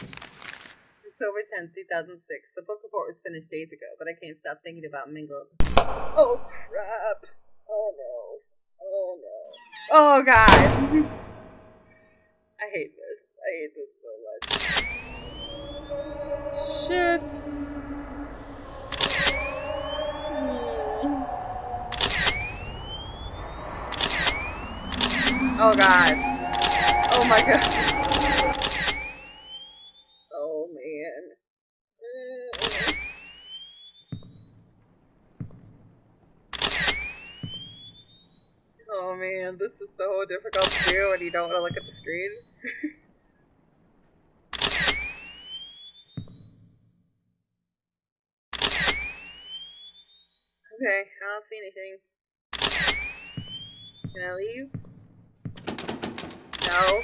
October 10th, 2006. The book report was finished days ago, but I can't stop thinking about Mingled. Oh crap. Oh no. Oh no. Oh god. I hate this. I hate this so much. Shit. Oh god. Oh my god. Oh man. Oh man, this is so difficult to do when you don't want to look at the screen. Okay, I don't see anything. Can I leave? No.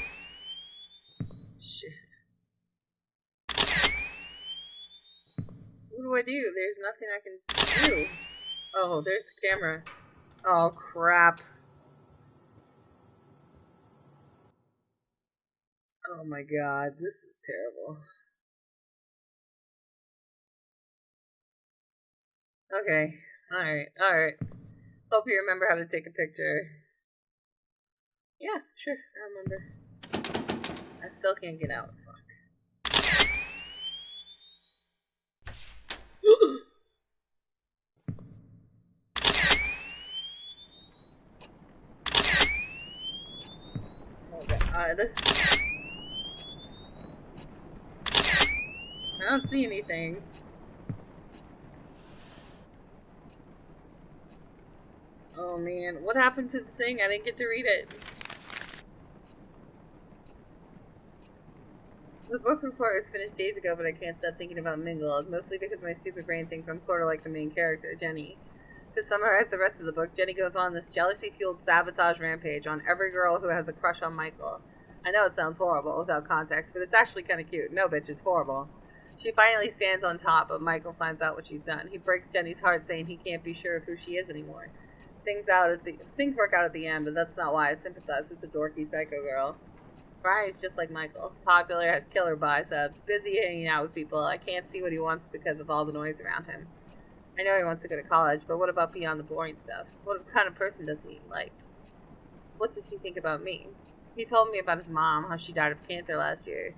Shit. What do I do? There's nothing I can do. Oh, there's the camera. Oh, crap. Oh my god, this is terrible. Okay, alright. Hope you remember how to take a picture. Yeah, sure, I remember. I still can't get out. Fuck. Oh god. I don't see anything. Oh man, what happened to the thing? I didn't get to read it. The book report was finished days ago, but I can't stop thinking about Mingled, mostly because my stupid brain thinks I'm sort of like the main character, Jenny. To summarize the rest of the book, Jenny goes on this jealousy-fueled sabotage rampage on every girl who has a crush on Michael. I know it sounds horrible without context, but it's actually kind of cute. No, bitch, it's horrible. She finally stands on top, but Michael finds out what she's done. He breaks Jenny's heart, saying he can't be sure of who she is anymore. Things work out at the end, but that's not why I sympathize with the dorky psycho girl. Brian's just like Michael. Popular, has killer biceps, busy hanging out with people. I can't see what he wants because of all the noise around him. I know he wants to go to college, but what about beyond the boring stuff? What kind of person does he like? What does he think about me? He told me about his mom, how she died of cancer last year.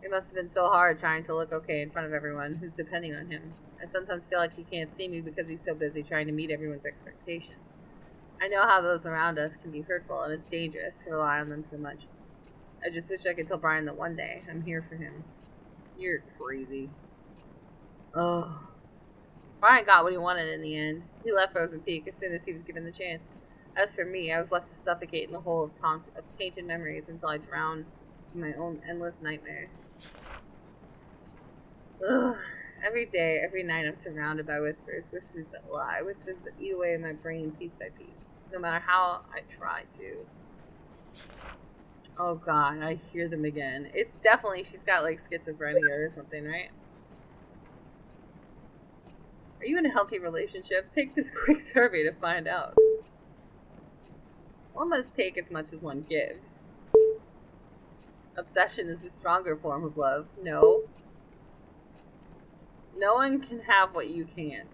It must have been so hard trying to look okay in front of everyone who's depending on him. I sometimes feel like he can't see me because he's so busy trying to meet everyone's expectations. I know how those around us can be hurtful, and it's dangerous to rely on them so much. I just wish I could tell Brian that one day I'm here for him. You're crazy. Ugh. Brian got what he wanted in the end. He left Rosen Peak as soon as he was given the chance. As for me, I was left to suffocate in the hole of tainted memories until I drowned in my own endless nightmare. Ugh. Every day, every night, I'm surrounded by whispers. Whispers that lie. Whispers that eat away at my brain piece by piece. No matter how I try to. Oh god, I hear them again. It's definitely, she's got like schizophrenia or something, right? Are you in a healthy relationship? Take this quick survey to find out. One must take as much as one gives. Obsession is a stronger form of love. No. No one can have what you can't.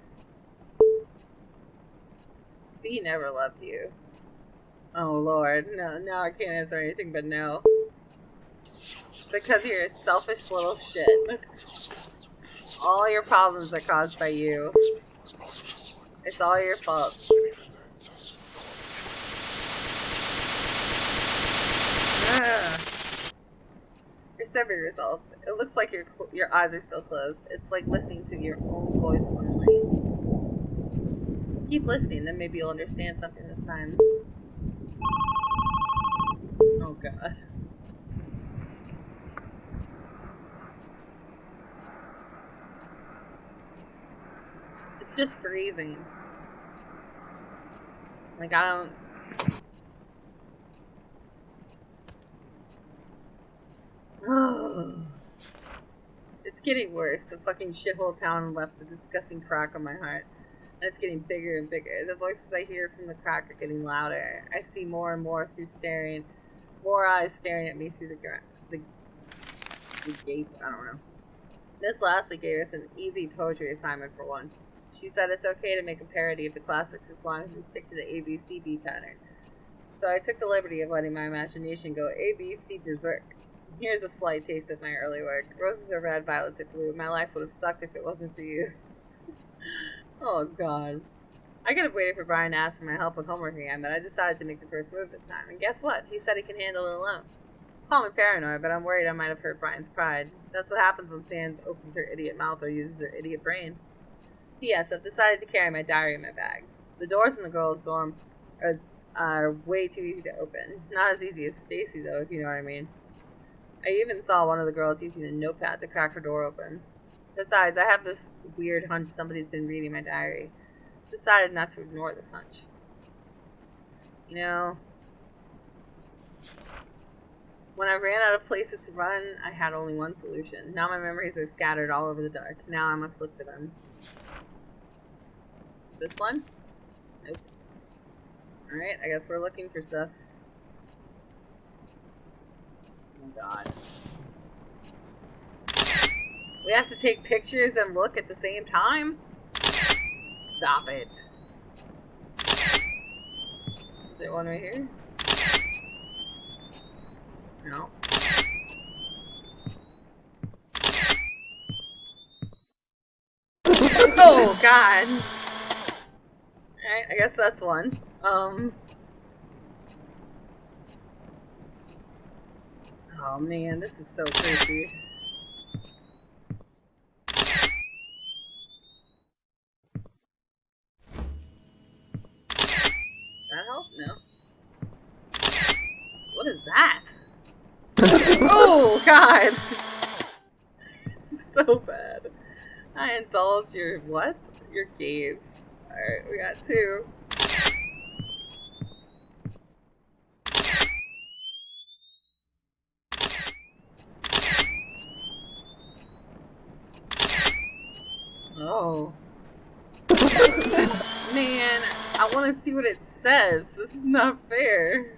B never loved you. Oh lord, no, now I can't answer anything but no. Because you're a selfish little shit. All your problems are caused by you. It's all your fault. Your survey results. It looks like your eyes are still closed. It's like listening to your own voice only. Keep listening, then maybe you'll understand something this time. Oh god. It's just breathing. Like, I don't... It's getting worse. The fucking shithole town left a disgusting crack on my heart. And it's getting bigger and bigger. The voices I hear from the crack are getting louder. I see more and more more eyes staring at me through the gate. I don't know. Miss Lastly gave us an easy poetry assignment for once. She said it's okay to make a parody of the classics as long as we stick to the ABCD pattern. So I took the liberty of letting my imagination go ABC berserk. Here's a slight taste of my early work. Roses are red, violets are blue. My life would have sucked if it wasn't for you. Oh, God. I could have waited for Brian to ask for my help with homework again, but I decided to make the first move this time. And guess what? He said he can handle it alone. Call me paranoid, but I'm worried I might have hurt Brian's pride. That's what happens when Sand opens her idiot mouth or uses her idiot brain. P.S. I've decided to carry my diary in my bag. The doors in the girls' dorm are way too easy to open. Not as easy as Stacy, though, if you know what I mean. I even saw one of the girls using a notepad to crack her door open. Besides, I have this weird hunch somebody's been reading my diary. Decided not to ignore this hunch. You know, when I ran out of places to run, I had only one solution. Now my memories are scattered all over the dark. Now I must look for them. Is this one? Nope. Alright, I guess we're looking for stuff. Oh god. We have to take pictures and look at the same time? Stop it. Is there one right here? No. Oh god. Alright, I guess that's one. Oh man, this is so creepy. That help? No. What is that? Oh god! This is so bad. I indulge your what? Your gaze. Alright, we got two. Oh. Man, I want to see what it says. This is not fair.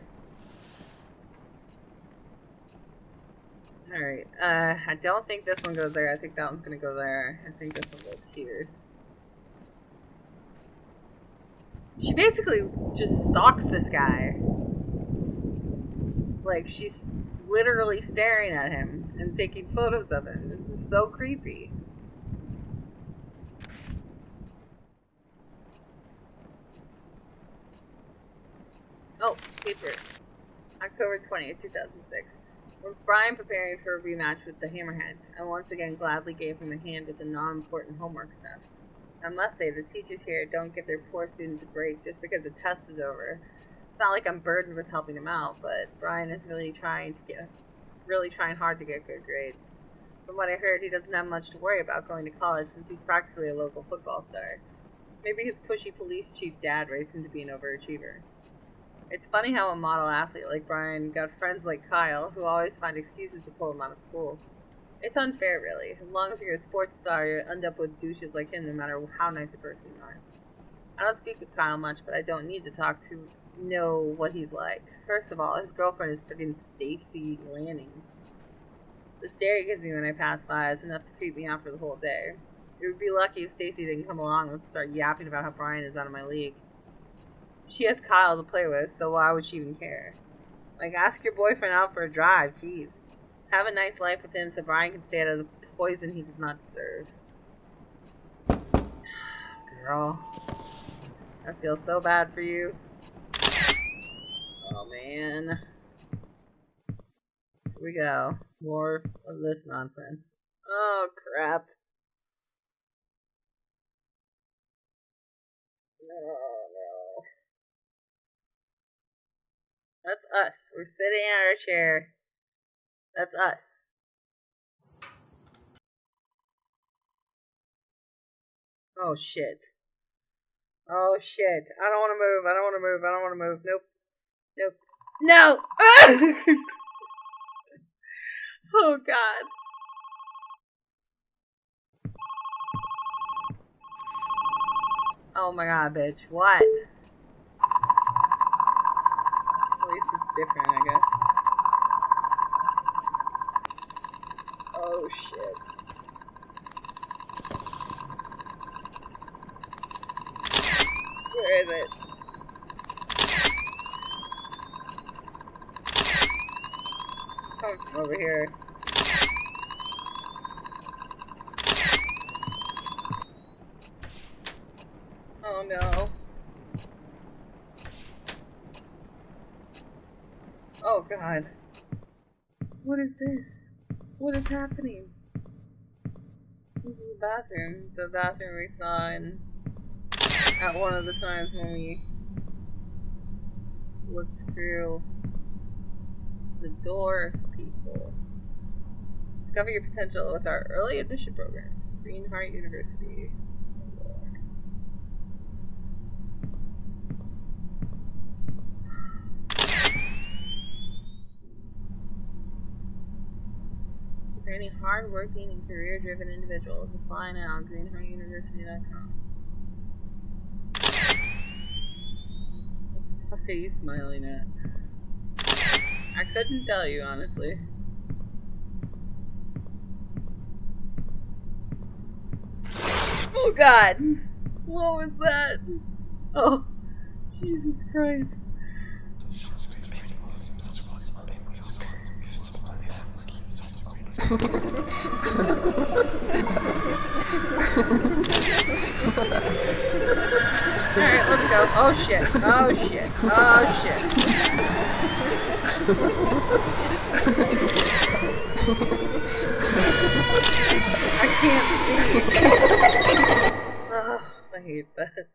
Alright, I don't think this one goes there. I think that one's gonna go there. I think this one goes here. She basically just stalks this guy. Like, she's literally staring at him and taking photos of him. This is so creepy. Oh, paper. October 20th, 2006. With Brian preparing for a rematch with the Hammerheads, I once again gladly gave him a hand with the non-important homework stuff. I must say, the teachers here don't give their poor students a break just because the test is over. It's not like I'm burdened with helping him out, but Brian is really trying hard to get good grades. From what I heard, he doesn't have much to worry about going to college since he's practically a local football star. Maybe his pushy police chief dad raised him to be an overachiever. It's funny how a model athlete like Brian got friends like Kyle who always find excuses to pull him out of school. It's unfair, really. As long as you're a sports star, you end up with douches like him no matter how nice a person you are. I don't speak with Kyle much, but I don't need to talk to know what he's like. First of all, his girlfriend is freaking Stacy Lannings. The stare he gives me when I pass by is enough to creep me out for the whole day. It would be lucky if Stacy didn't come along and start yapping about how Brian is out of my league. She has Kyle to play with, so why would she even care? Like, ask your boyfriend out for a drive, jeez. Have a nice life with him so Brian can stay out of the poison he does not deserve. Girl. I feel so bad for you. Oh, man. Here we go. More of this nonsense. Oh, crap. Oh, no. That's us. We're sitting in our chair. That's us. Oh shit. Oh shit. I don't want to move. I don't want to move. I don't want to move. Nope. Nope. No! Oh god. Oh my god, bitch. What? At least it's different, I guess. Oh shit. Where is it? Come from over here. Oh no. Oh god. What is this? What is happening? This is the bathroom. The bathroom we saw at one of the times when we looked through the door people. Discover your potential with our early admission program. Green Heart University. Training hard-working and career-driven individuals. Apply now on greenheartuniversity.com. What the fuck are you smiling at? I couldn't tell you, honestly. Oh god! What was that? Oh, Jesus Christ. Alright, let's go. Oh shit. Oh shit. Oh shit. I can't see. Oh, I hate that.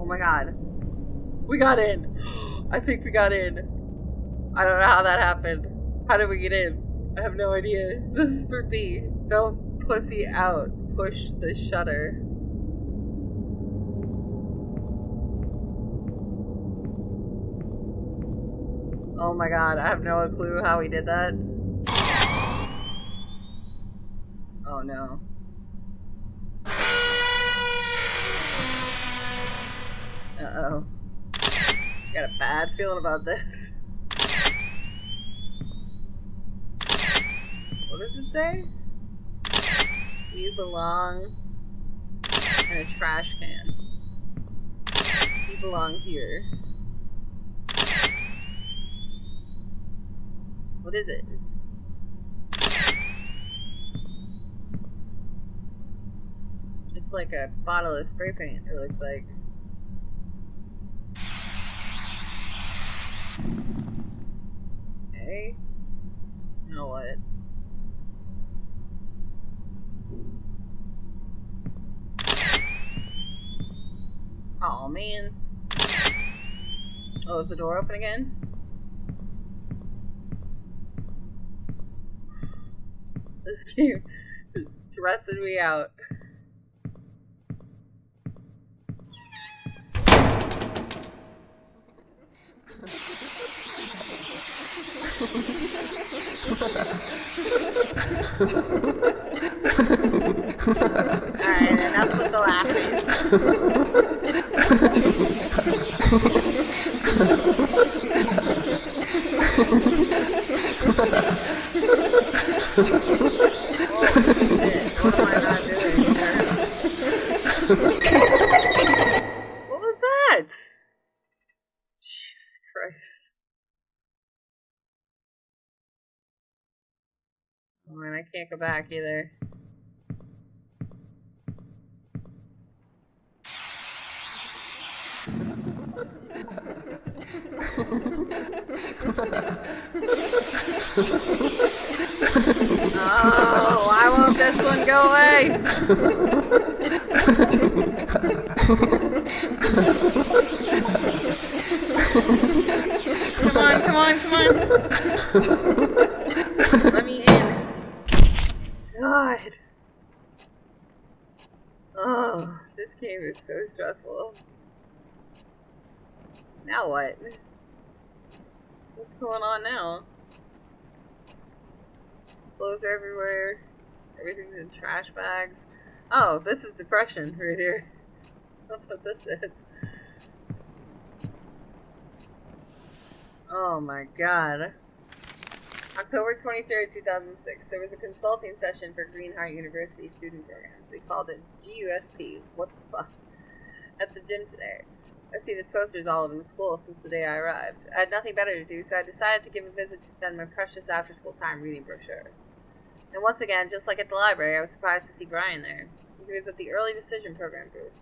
Oh my god. We got in. I think we got in. I don't know how that happened. How did we get in? I have no idea. This is for B. Don't pussy out. Push the shutter. Oh my god, I have no clue how we did that. Oh no. Uh-oh. Got a bad feeling about this. What does it say? You belong in a trash can. You belong here. What is it? It's like a bottle of spray paint, it looks like. Okay. Now what? Oh man. Oh, is the door open again? This game is stressing me out. Alright, enough with the laughing. What am I not doing here? What was that? Jesus Christ. Oh man, I can't go back either. Oh, why won't this one go away? Come on. Let me in. God. Oh, this game is so stressful. Now what? What's going on now? Clothes are everywhere. Everything's in trash bags. Oh, this is depression right here. That's what this is. Oh my god. October 23rd, 2006. There was a consulting session for Greenheart University student programs. They called it GUSP. What the fuck? At the gym today. I've seen its posters all over the school since the day I arrived. I had nothing better to do, so I decided to give a visit to spend my precious after-school time reading brochures. And once again, just like at the library, I was surprised to see Brian there. He was at the early decision program booth.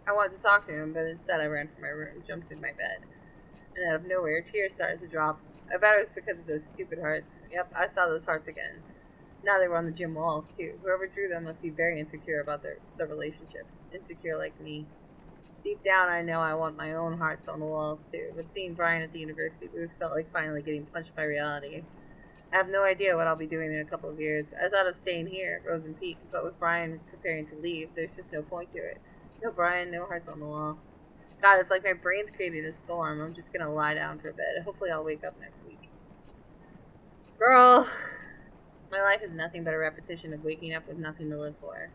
I wanted to talk to him, but instead I ran from my room, jumped in my bed. And out of nowhere, tears started to drop. I bet it was because of those stupid hearts. Yep, I saw those hearts again. Now they were on the gym walls, too. Whoever drew them must be very insecure about their relationship. Insecure like me. Deep down, I know I want my own hearts on the walls, too. But seeing Brian at the university booth felt like finally getting punched by reality. I have no idea what I'll be doing in a couple of years. I thought of staying here at Rosen Peak, but with Brian preparing to leave, there's just no point to it. No Brian, no hearts on the wall. God, it's like my brain's creating a storm. I'm just gonna lie down for a bit. Hopefully I'll wake up next week. Girl, my life is nothing but a repetition of waking up with nothing to live for.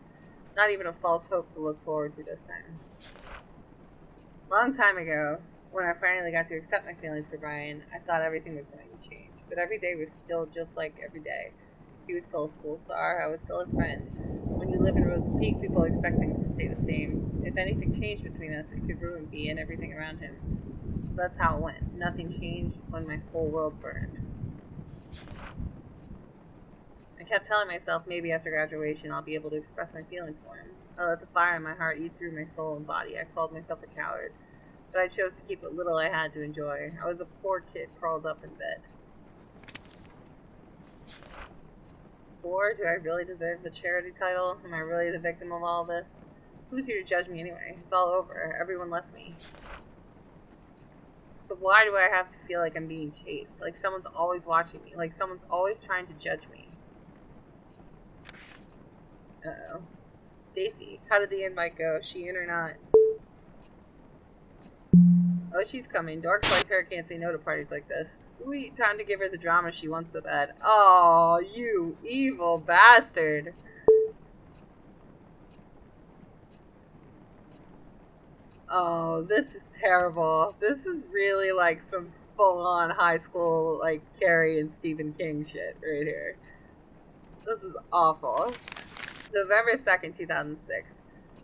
Not even a false hope to look forward to this time. Long time ago, when I finally got to accept my feelings for Brian, I thought everything was going to change. But every day was still just like every day. He was still a school star. I was still his friend. When you live in Rosen Peak, people expect things to stay the same. If anything changed between us, it could ruin me and everything around him. So that's how it went. Nothing changed when my whole world burned. I kept telling myself maybe after graduation I'll be able to express my feelings for him. I let the fire in my heart eat through my soul and body. I called myself a coward. But I chose to keep what little I had to enjoy. I was a poor kid curled up in bed. Poor? Do I really deserve the charity title? Am I really the victim of all this? Who's here to judge me anyway? It's all over. Everyone left me. So why do I have to feel like I'm being chased? Like someone's always watching me. Like someone's always trying to judge me. Uh-oh. Stacy, how did the invite go? She in or not? Oh, she's coming. Dorks like her can't say no to parties like this. Sweet, time to give her the drama she wants so bad. Oh, you evil bastard. Oh, this is terrible. This is really like some full-on high school, like, Carrie and Stephen King shit right here. This is awful. November 2nd, 2006.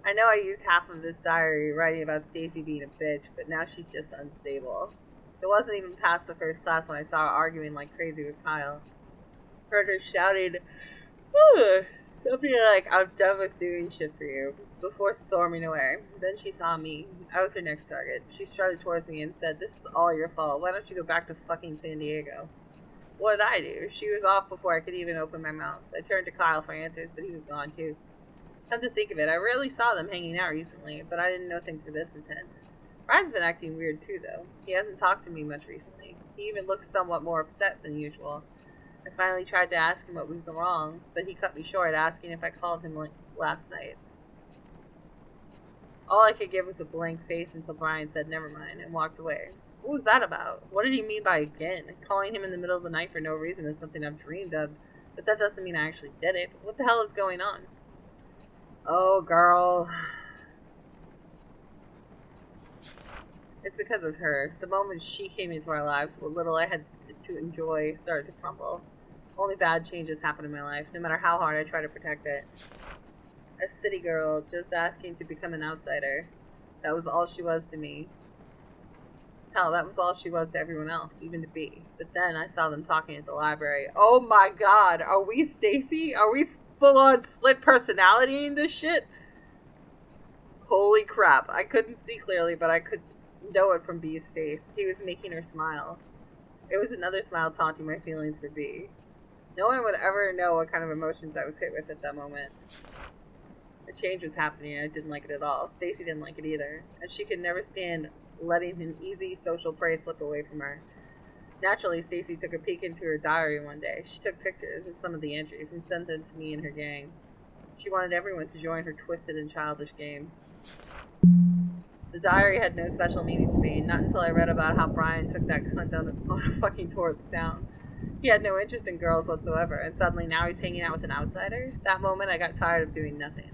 I know I used half of this diary writing about Stacy being a bitch, but now she's just unstable. It wasn't even past the first class when I saw her arguing like crazy with Kyle. Heard her shouting, something like, I'm done with doing shit for you, before storming away. Then she saw me. I was her next target. She strutted towards me and said, this is all your fault. Why don't you go back to fucking San Diego? What did I do? She was off before I could even open my mouth. I turned to Kyle for answers, but he was gone too. Come to think of it, I rarely saw them hanging out recently, but I didn't know things were this intense. Brian's been acting weird too, though. He hasn't talked to me much recently. He even looks somewhat more upset than usual. I finally tried to ask him what was wrong, but he cut me short, asking if I called him last night. All I could give was a blank face until Brian said never mind and walked away. What was that about? What did he mean by again? Calling him in the middle of the night for no reason is something I've dreamed of, but that doesn't mean I actually did it. What the hell is going on? Oh, girl. It's because of her. The moment she came into our lives, what little I had to enjoy started to crumble. Only bad changes happen in my life, no matter how hard I try to protect it. A city girl, just asking to become an outsider. That was all she was to me. Hell, that was all she was to everyone else, even to B. But then I saw them talking at the library. Oh my god, are we Stacy? Are we full-on split personality in this shit? Holy crap. I couldn't see clearly, but I could know it from B's face. He was making her smile. It was another smile taunting my feelings for B. No one would ever know what kind of emotions I was hit with at that moment. A change was happening and I didn't like it at all. Stacy didn't like it either, and she could never stand letting an easy social prey slip away from her. Naturally, Stacy took a peek into her diary one day. She took pictures of some of the entries and sent them to me and her gang. She wanted everyone to join her twisted and childish game. The diary had no special meaning to me, not until I read about how Brian took that cunt on a fucking tour of the town. He had no interest in girls whatsoever, and suddenly now he's hanging out with an outsider? That moment I got tired of doing nothing.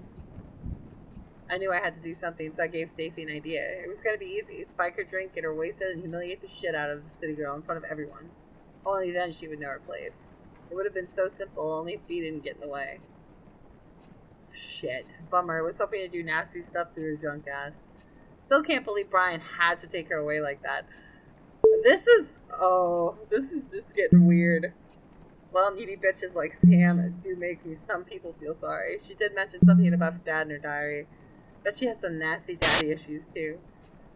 I knew I had to do something, so I gave Stacy an idea. It was going to be easy. Spike her drink, get her wasted, and humiliate the shit out of the city girl in front of everyone. Only then she would know her place. It would have been so simple, only if B didn't get in the way. Shit. Bummer. I was hoping to do nasty stuff to her drunk ass. Still can't believe Brian had to take her away like that. This is just getting weird. Well, needy bitches like Sam do make me some people feel sorry. She did mention something about her dad in her diary. But she has some nasty daddy issues too.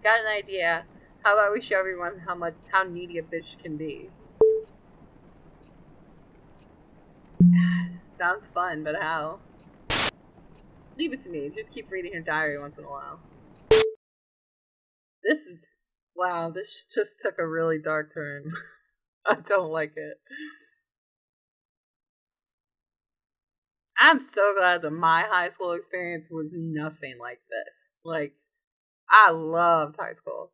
Got an idea. How about we show everyone how needy a bitch can be? Sounds fun, but how? Leave it to me. Just keep reading her diary once in a while. Wow, this just took a really dark turn. I don't like it. I'm so glad that my high school experience was nothing like this. Like, I loved high school.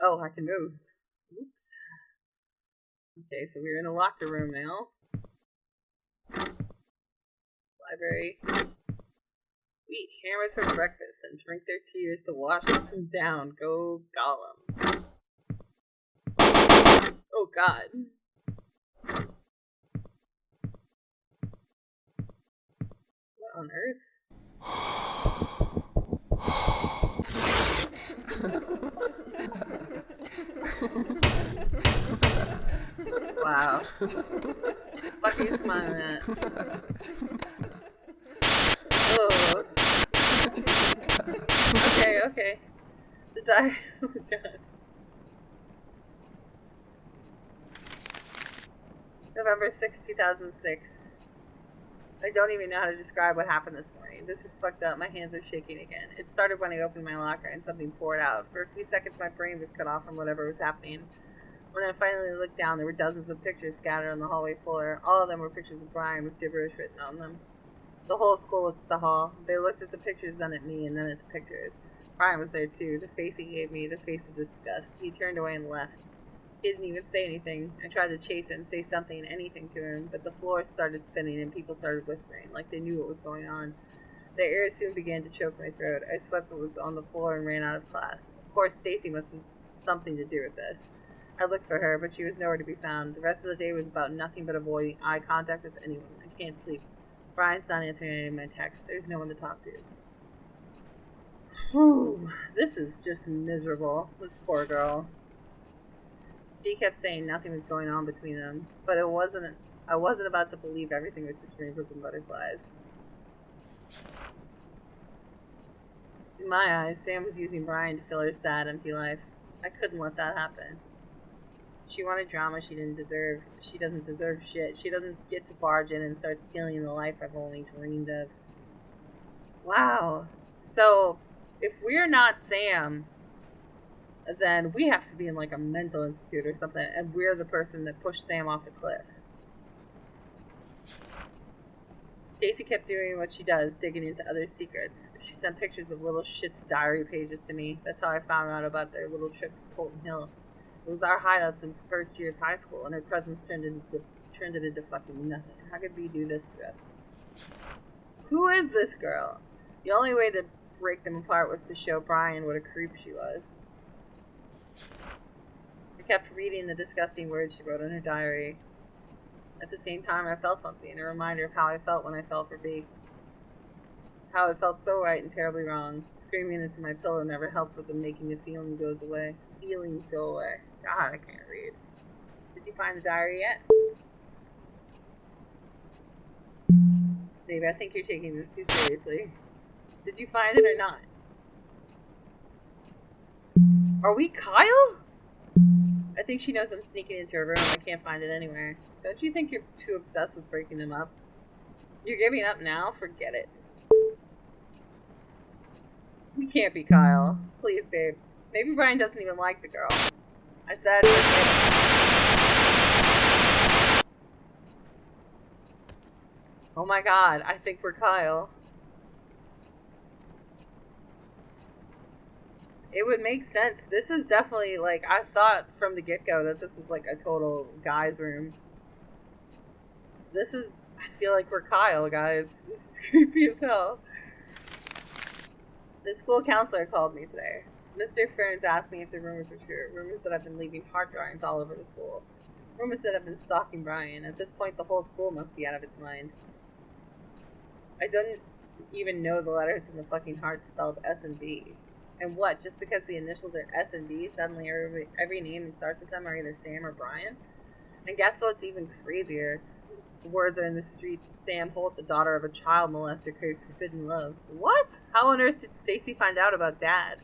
Oh, I can move. Oops. Okay, so we're in a locker room now. Library. We eat hammers for breakfast and drink their tears to wash them down. Go golems. Oh god. What on earth? Wow. Fuck are you smiling at? Oh. Okay. The diary. Oh god. November 6, 2006. I don't even know how to describe what happened this morning. This is fucked up. My hands are shaking again. It started when I opened my locker and something poured out. For a few seconds, my brain was cut off from whatever was happening. When I finally looked down, there were dozens of pictures scattered on the hallway floor. All of them were pictures of Brian with gibberish written on them. The whole school was at the hall. They looked at the pictures, then at me, and then at the pictures. Brian was there too. The face he gave me, the face of disgust. He turned away and left. He didn't even say anything. I tried to chase him, say something, anything to him, but the floor started spinning and people started whispering, like they knew what was going on. The air soon began to choke my throat. I swept what was on the floor and ran out of class. Of course, Stacy must have something to do with this. I looked for her, but she was nowhere to be found. The rest of the day was about nothing but avoiding eye contact with anyone. I can't sleep. Brian's not answering any of my texts. There's no one to talk to. Whew. This is just miserable. This poor girl. He kept saying nothing was going on between them, but I wasn't about to believe everything was just rainbows and butterflies. In my eyes, Sam was using Brian to fill her sad, empty life. I couldn't let that happen. She wanted drama she didn't deserve. She doesn't deserve shit. She doesn't get to barge in and start stealing the life I've only dreamed of. Wow. So, if we're not Sam, then we have to be in like a mental institute or something, and we're the person that pushed Sam off the cliff. Stacy kept doing what she does, digging into other secrets. She sent pictures of little shit's diary pages to me. That's how I found out about their little trip to Colton Hill. It was our hideout since first year of high school, and her presence turned it into fucking nothing. How could we do this to us? Who is this girl? The only way to break them apart was to show Brian what a creep she was. I kept reading the disgusting words she wrote in her diary. At the same time, I felt something, a reminder of how I felt when I fell for B. How it felt so right and terribly wrong. Screaming into my pillow never helped with the making the feelings go away. God, I can't read. Did you find the diary yet? Baby, I think you're taking this too seriously. Did you find it or not? Are we Kyle? I think she knows I'm sneaking into her room. I can't find it anywhere. Don't you think you're too obsessed with breaking them up? You're giving up now? Forget it. We can't be Kyle. Please, babe. Maybe Brian doesn't even like the girl. I said forget it. Oh my god, I think we're Kyle. It would make sense. This is definitely, like, I thought from the get-go that this was, like, a total guy's room. This is, I feel like we're Kyle, guys. This is creepy as hell. The school counselor called me today. Mr. Ferns asked me if the rumors were true. Rumors that I've been leaving heart drawings all over the school. Rumors that I've been stalking Brian. At this point, the whole school must be out of its mind. I don't even know the letters in the fucking heart spelled S and B. And what, just because the initials are S and B, suddenly every name that starts with them are either Sam or Brian? And guess what's even crazier? The words are in the streets. Sam Holt, the daughter of a child molester, craves forbidden love. What? How on earth did Stacy find out about Dad?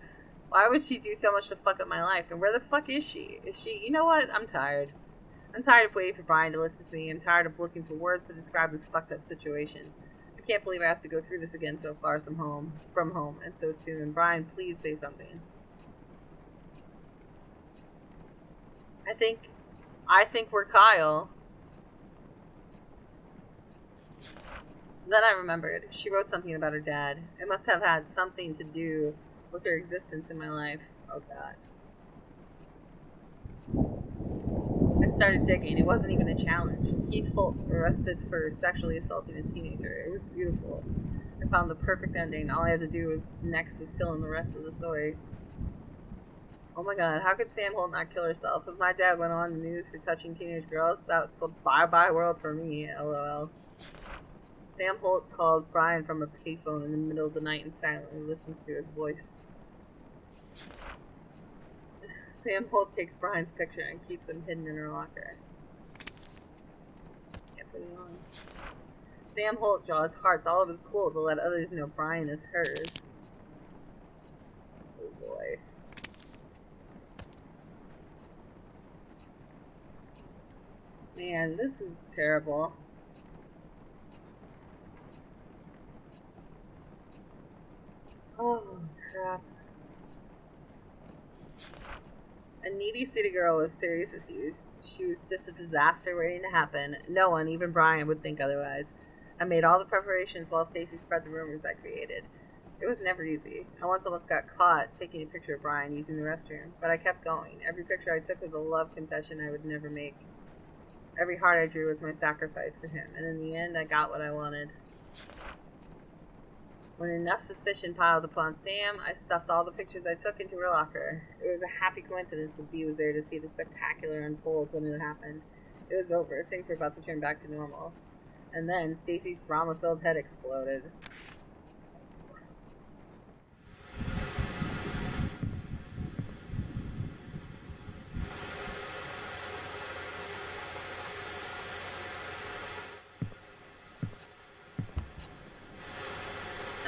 Why would she do so much to fuck up my life? And where the fuck is she? Is she... You know what? I'm tired. I'm tired of waiting for Brian to listen to me. I'm tired of looking for words to describe this fucked up situation. I can't believe I have to go through this again so far from home, and so soon. Brian, please say something. I think we're Kyle. Then I remembered. She wrote something about her dad. It must have had something to do with her existence in my life. Oh god. I started digging. It wasn't even a challenge. Keith Holt arrested for sexually assaulting a teenager. It was beautiful. I found the perfect ending. All I had to do next was fill in the rest of the story. Oh my god, how could Sam Holt not kill herself? If my dad went on the news for touching teenage girls, that's a bye-bye world for me, lol. Sam Holt calls Brian from a payphone in the middle of the night and silently listens to his voice. Sam Holt takes Brian's picture and keeps him hidden in her locker. Can't put it on. Sam Holt draws hearts all over the school to let others know Brian is hers. Oh boy. Man, this is terrible. Oh, crap. A needy city girl with serious issues. She was just a disaster waiting to happen. No one, even Brian, would think otherwise. I made all the preparations while Stacy spread the rumors I created. It was never easy. I once almost got caught taking a picture of Brian using the restroom, but I kept going. Every picture I took was a love confession I would never make. Every heart I drew was my sacrifice for him, and in the end, I got what I wanted. When enough suspicion piled upon Sam, I stuffed all the pictures I took into her locker. It was a happy coincidence that Bea was there to see the spectacular unfold when it happened. It was over. Things were about to turn back to normal. And then Stacy's drama-filled head exploded.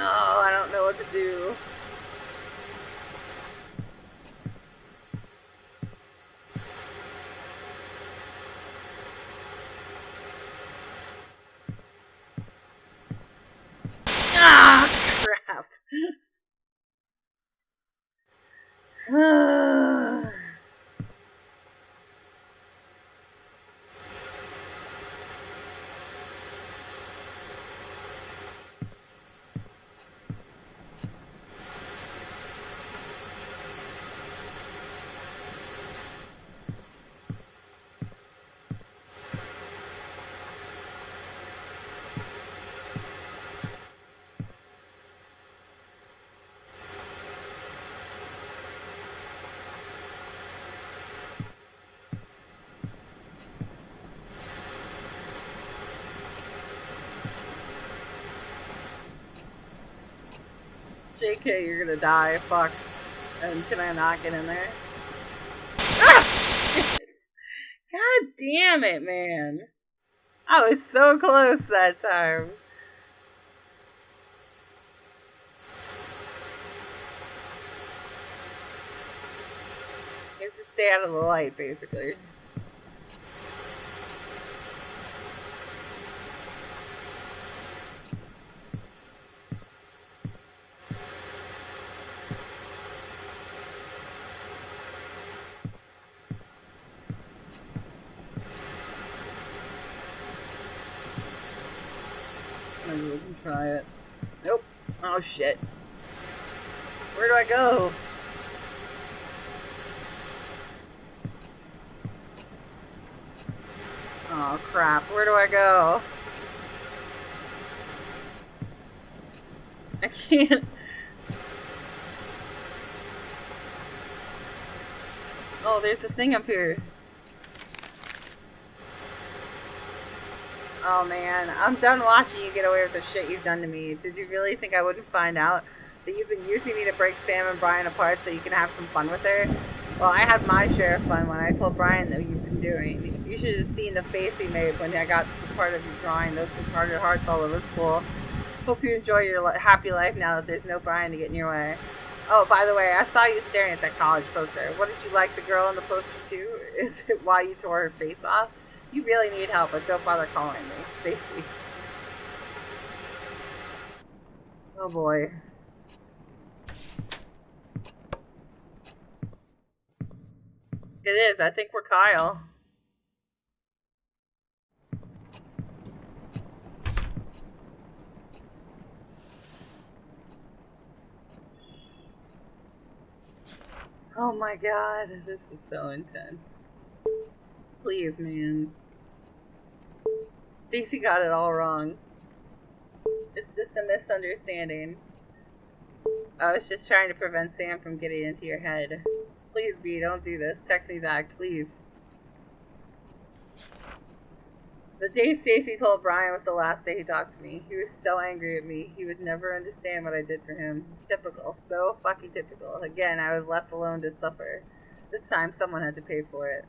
Oh, I don't know what to do. Ah, crap. JK, you're gonna die. Fuck. And can I not get in there? Ah! Shit. God damn it, man. I was so close that time. You have to stay out of the light, basically. Maybe we can try it. Nope. Oh shit. Where do I go? Oh crap. Where do I go? I can't. Oh, there's a thing up here. Oh man, I'm done watching you get away with the shit you've done to me. Did you really think I wouldn't find out that you've been using me to break Sam and Brian apart so you can have some fun with her? Well, I had my share of fun when I told Brian that you've been doing. You should have seen the face he made when I got to the part of you drawing those retarded hearts all over school. Hope you enjoy your happy life now that there's no Brian to get in your way. Oh, by the way, I saw you staring at that college poster. What did you like the girl in the poster too? Is it why you tore her face off? You really need help, but don't bother calling me, Stacy. Oh boy. It is. I think we're Kyle. Oh my god, this is so intense. Please, man. Stacy got it all wrong. It's just a misunderstanding. I was just trying to prevent Sam from getting into your head. Please, B, don't do this. Text me back, please. The day Stacy told Brian was the last day he talked to me. He was so angry at me. He would never understand what I did for him. Typical. So fucking typical. Again, I was left alone to suffer. This time, someone had to pay for it.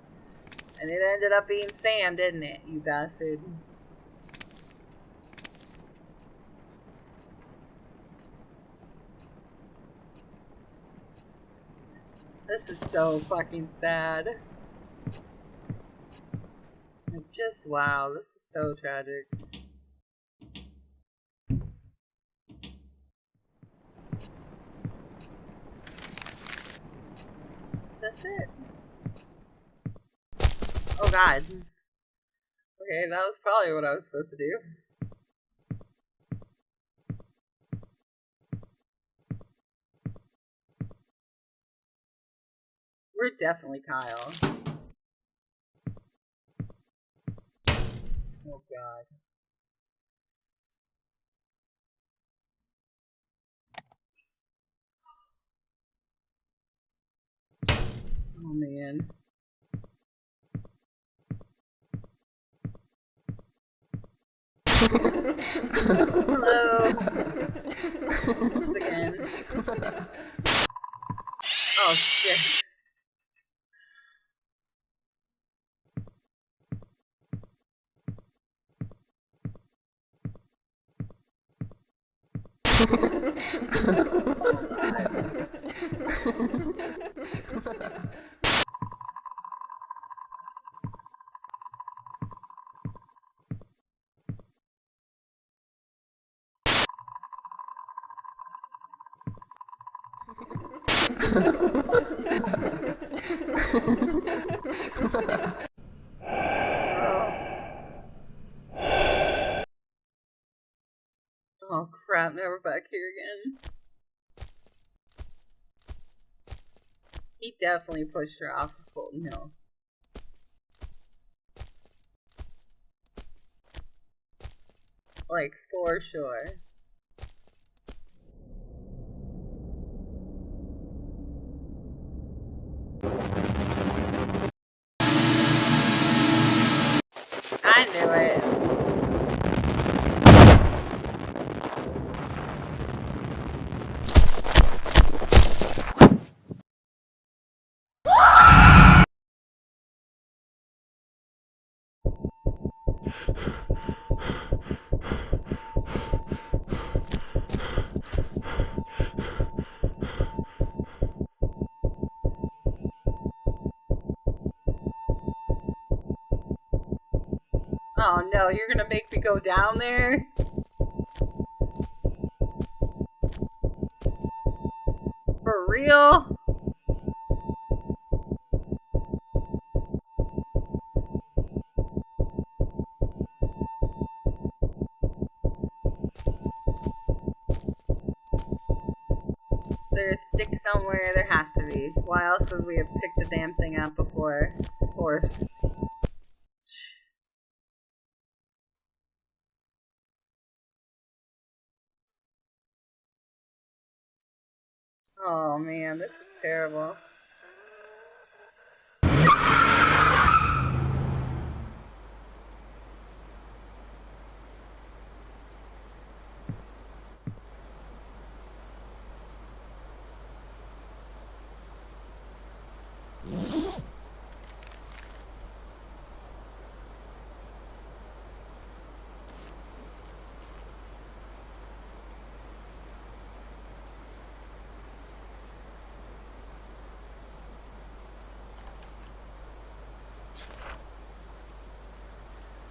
And it ended up being Sam, didn't it, you bastard? This is so fucking sad. Like, just wow, this is so tragic. Is this it? Oh god. Okay, that was probably what I was supposed to do. We're definitely Kyle. Oh god. Oh man. Hello. Once again. Oh shit. Oh crap, now we're back here again. He definitely pushed her off of Fulton Hill. Like, for sure. I knew it. Oh no, you're gonna make me go down there? For real? Is there a stick somewhere? There has to be. Why else would we have picked the damn thing up before? Of course. Oh man, this is terrible.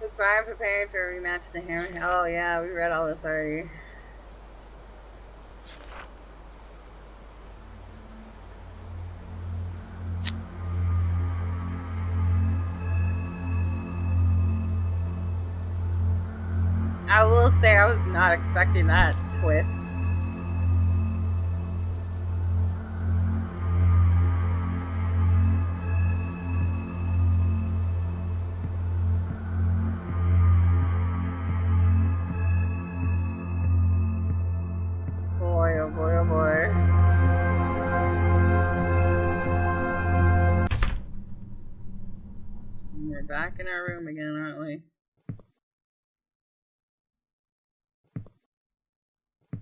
With Brian preparing for a rematch of the Hammer. Oh yeah, we read all this already. I will say I was not expecting that twist. Boy, oh boy, oh boy. And we're back in our room again, aren't we?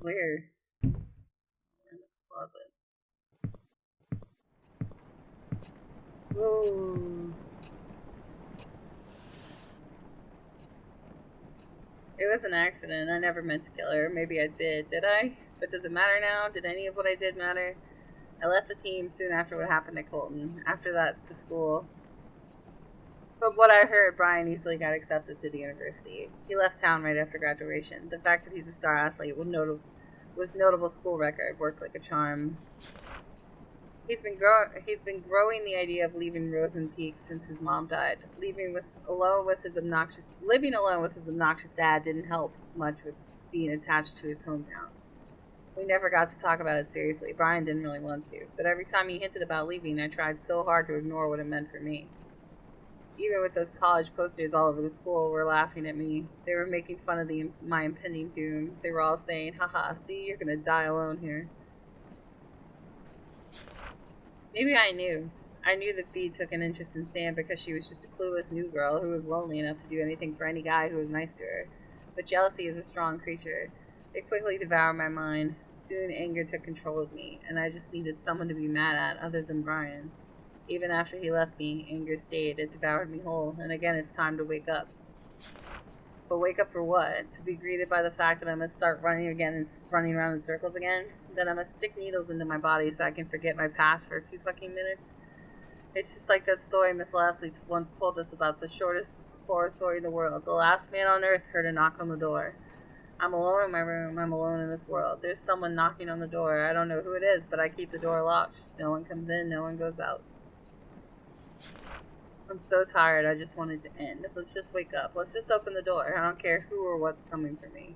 Where? In the closet. Whoa. It was an accident. I never meant to kill her. Maybe I did. Did I? But does it matter now? Did any of what I did matter? I left the team soon after what happened at Colton. After that, the school. But what I heard, Brian easily got accepted to the university. He left town right after graduation. The fact that he's a star athlete with notable school record worked like a charm. He's been growing the idea of leaving Rosen Peak since his mom died. Living alone with his obnoxious dad didn't help much with being attached to his hometown. We never got to talk about it seriously. Brian didn't really want to, but every time he hinted about leaving, I tried so hard to ignore what it meant for me. Even with those college posters all over the school were laughing at me. They were making fun of my impending doom. They were all saying, haha, see, you're gonna die alone here. Maybe I knew. I knew that Bea took an interest in Sam because she was just a clueless new girl who was lonely enough to do anything for any guy who was nice to her. But jealousy is a strong creature. It quickly devoured my mind. Soon anger took control of me, and I just needed someone to be mad at other than Brian. Even after he left me, anger stayed. It devoured me whole, and again it's time to wake up. But wake up for what? To be greeted by the fact that I must start running again and running around in circles again? That I must stick needles into my body so I can forget my past for a few fucking minutes? It's just like that story Miss Leslie once told us about the shortest horror story in the world. The last man on earth heard a knock on the door. I'm alone in my room. I'm alone in this world. There's someone knocking on the door. I don't know who it is, but I keep the door locked. No one comes in, no one goes out. I'm so tired. I just want it to end. Let's just wake up. Let's just open the door. I don't care who or what's coming for me.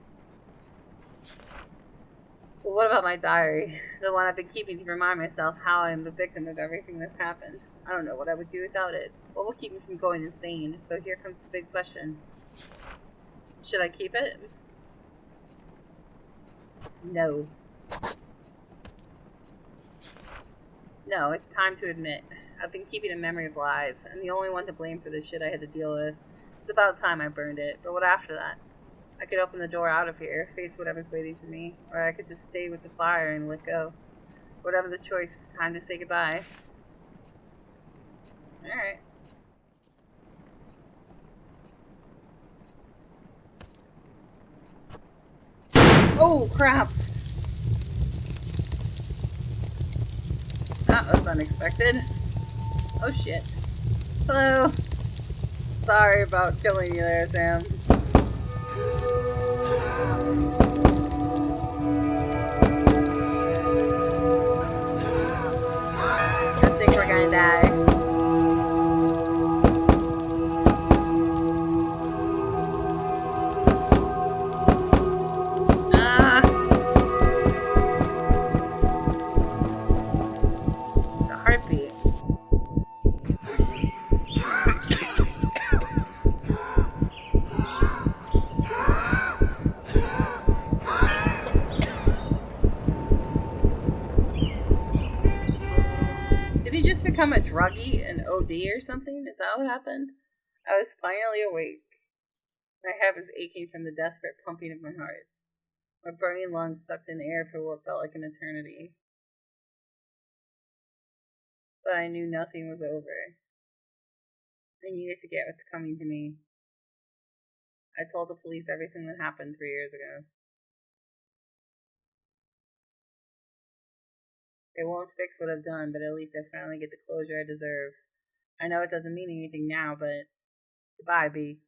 Well, what about my diary? The one I've been keeping to remind myself how I am the victim of everything that's happened. I don't know what I would do without it. What will keep me from going insane? So here comes the big question. Should I keep it? No. No, it's time to admit. I've been keeping a memory of lies. I'm the only one to blame for the shit I had to deal with. It's about time I burned it. But what after that? I could open the door out of here, face whatever's waiting for me, or I could just stay with the fire and let go. Whatever the choice, it's time to say goodbye. Alright. Oh, crap! That was unexpected. Oh, shit. Hello. Sorry about killing you there, Sam. I think we're gonna die. Ah, it's a heartbeat. Did he just become a druggie, an OD or something? Is that what happened? I was finally awake. My head was aching from the desperate pumping of my heart. My burning lungs sucked in air for what felt like an eternity. But I knew nothing was over. I needed to get what's coming to me. I told the police everything that happened 3 years ago. It won't fix what I've done, but at least I finally get the closure I deserve. I know it doesn't mean anything now, but goodbye, B.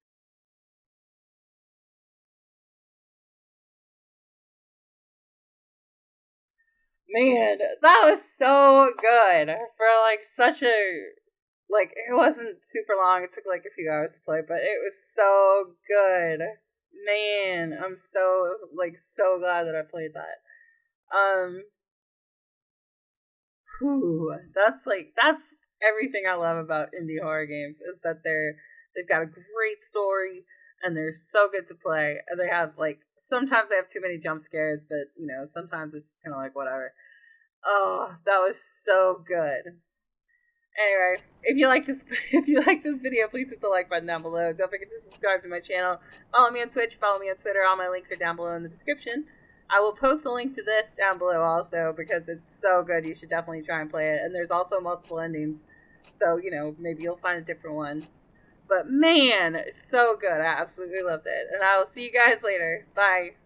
Man, that was so good for like such a like it wasn't super long. It took like a few hours to play, but it was so good. Man, I'm so like so glad that I played that. Um, that's everything I love about indie horror games is that they've got a great story and they're so good to play. And they have like sometimes they have too many jump scares, but you know sometimes it's just kind of like whatever. Oh, that was so good. Anyway, if you like this if you like this video, please hit the like button down below. Don't forget to subscribe to my channel. Follow me on Twitch, follow me on Twitter. All my links are down below in the description. I will post a link to this down below also because it's so good. You should definitely try and play it. And there's also multiple endings. So, you know, maybe you'll find a different one. But man, so good. I absolutely loved it. And I will see you guys later. Bye.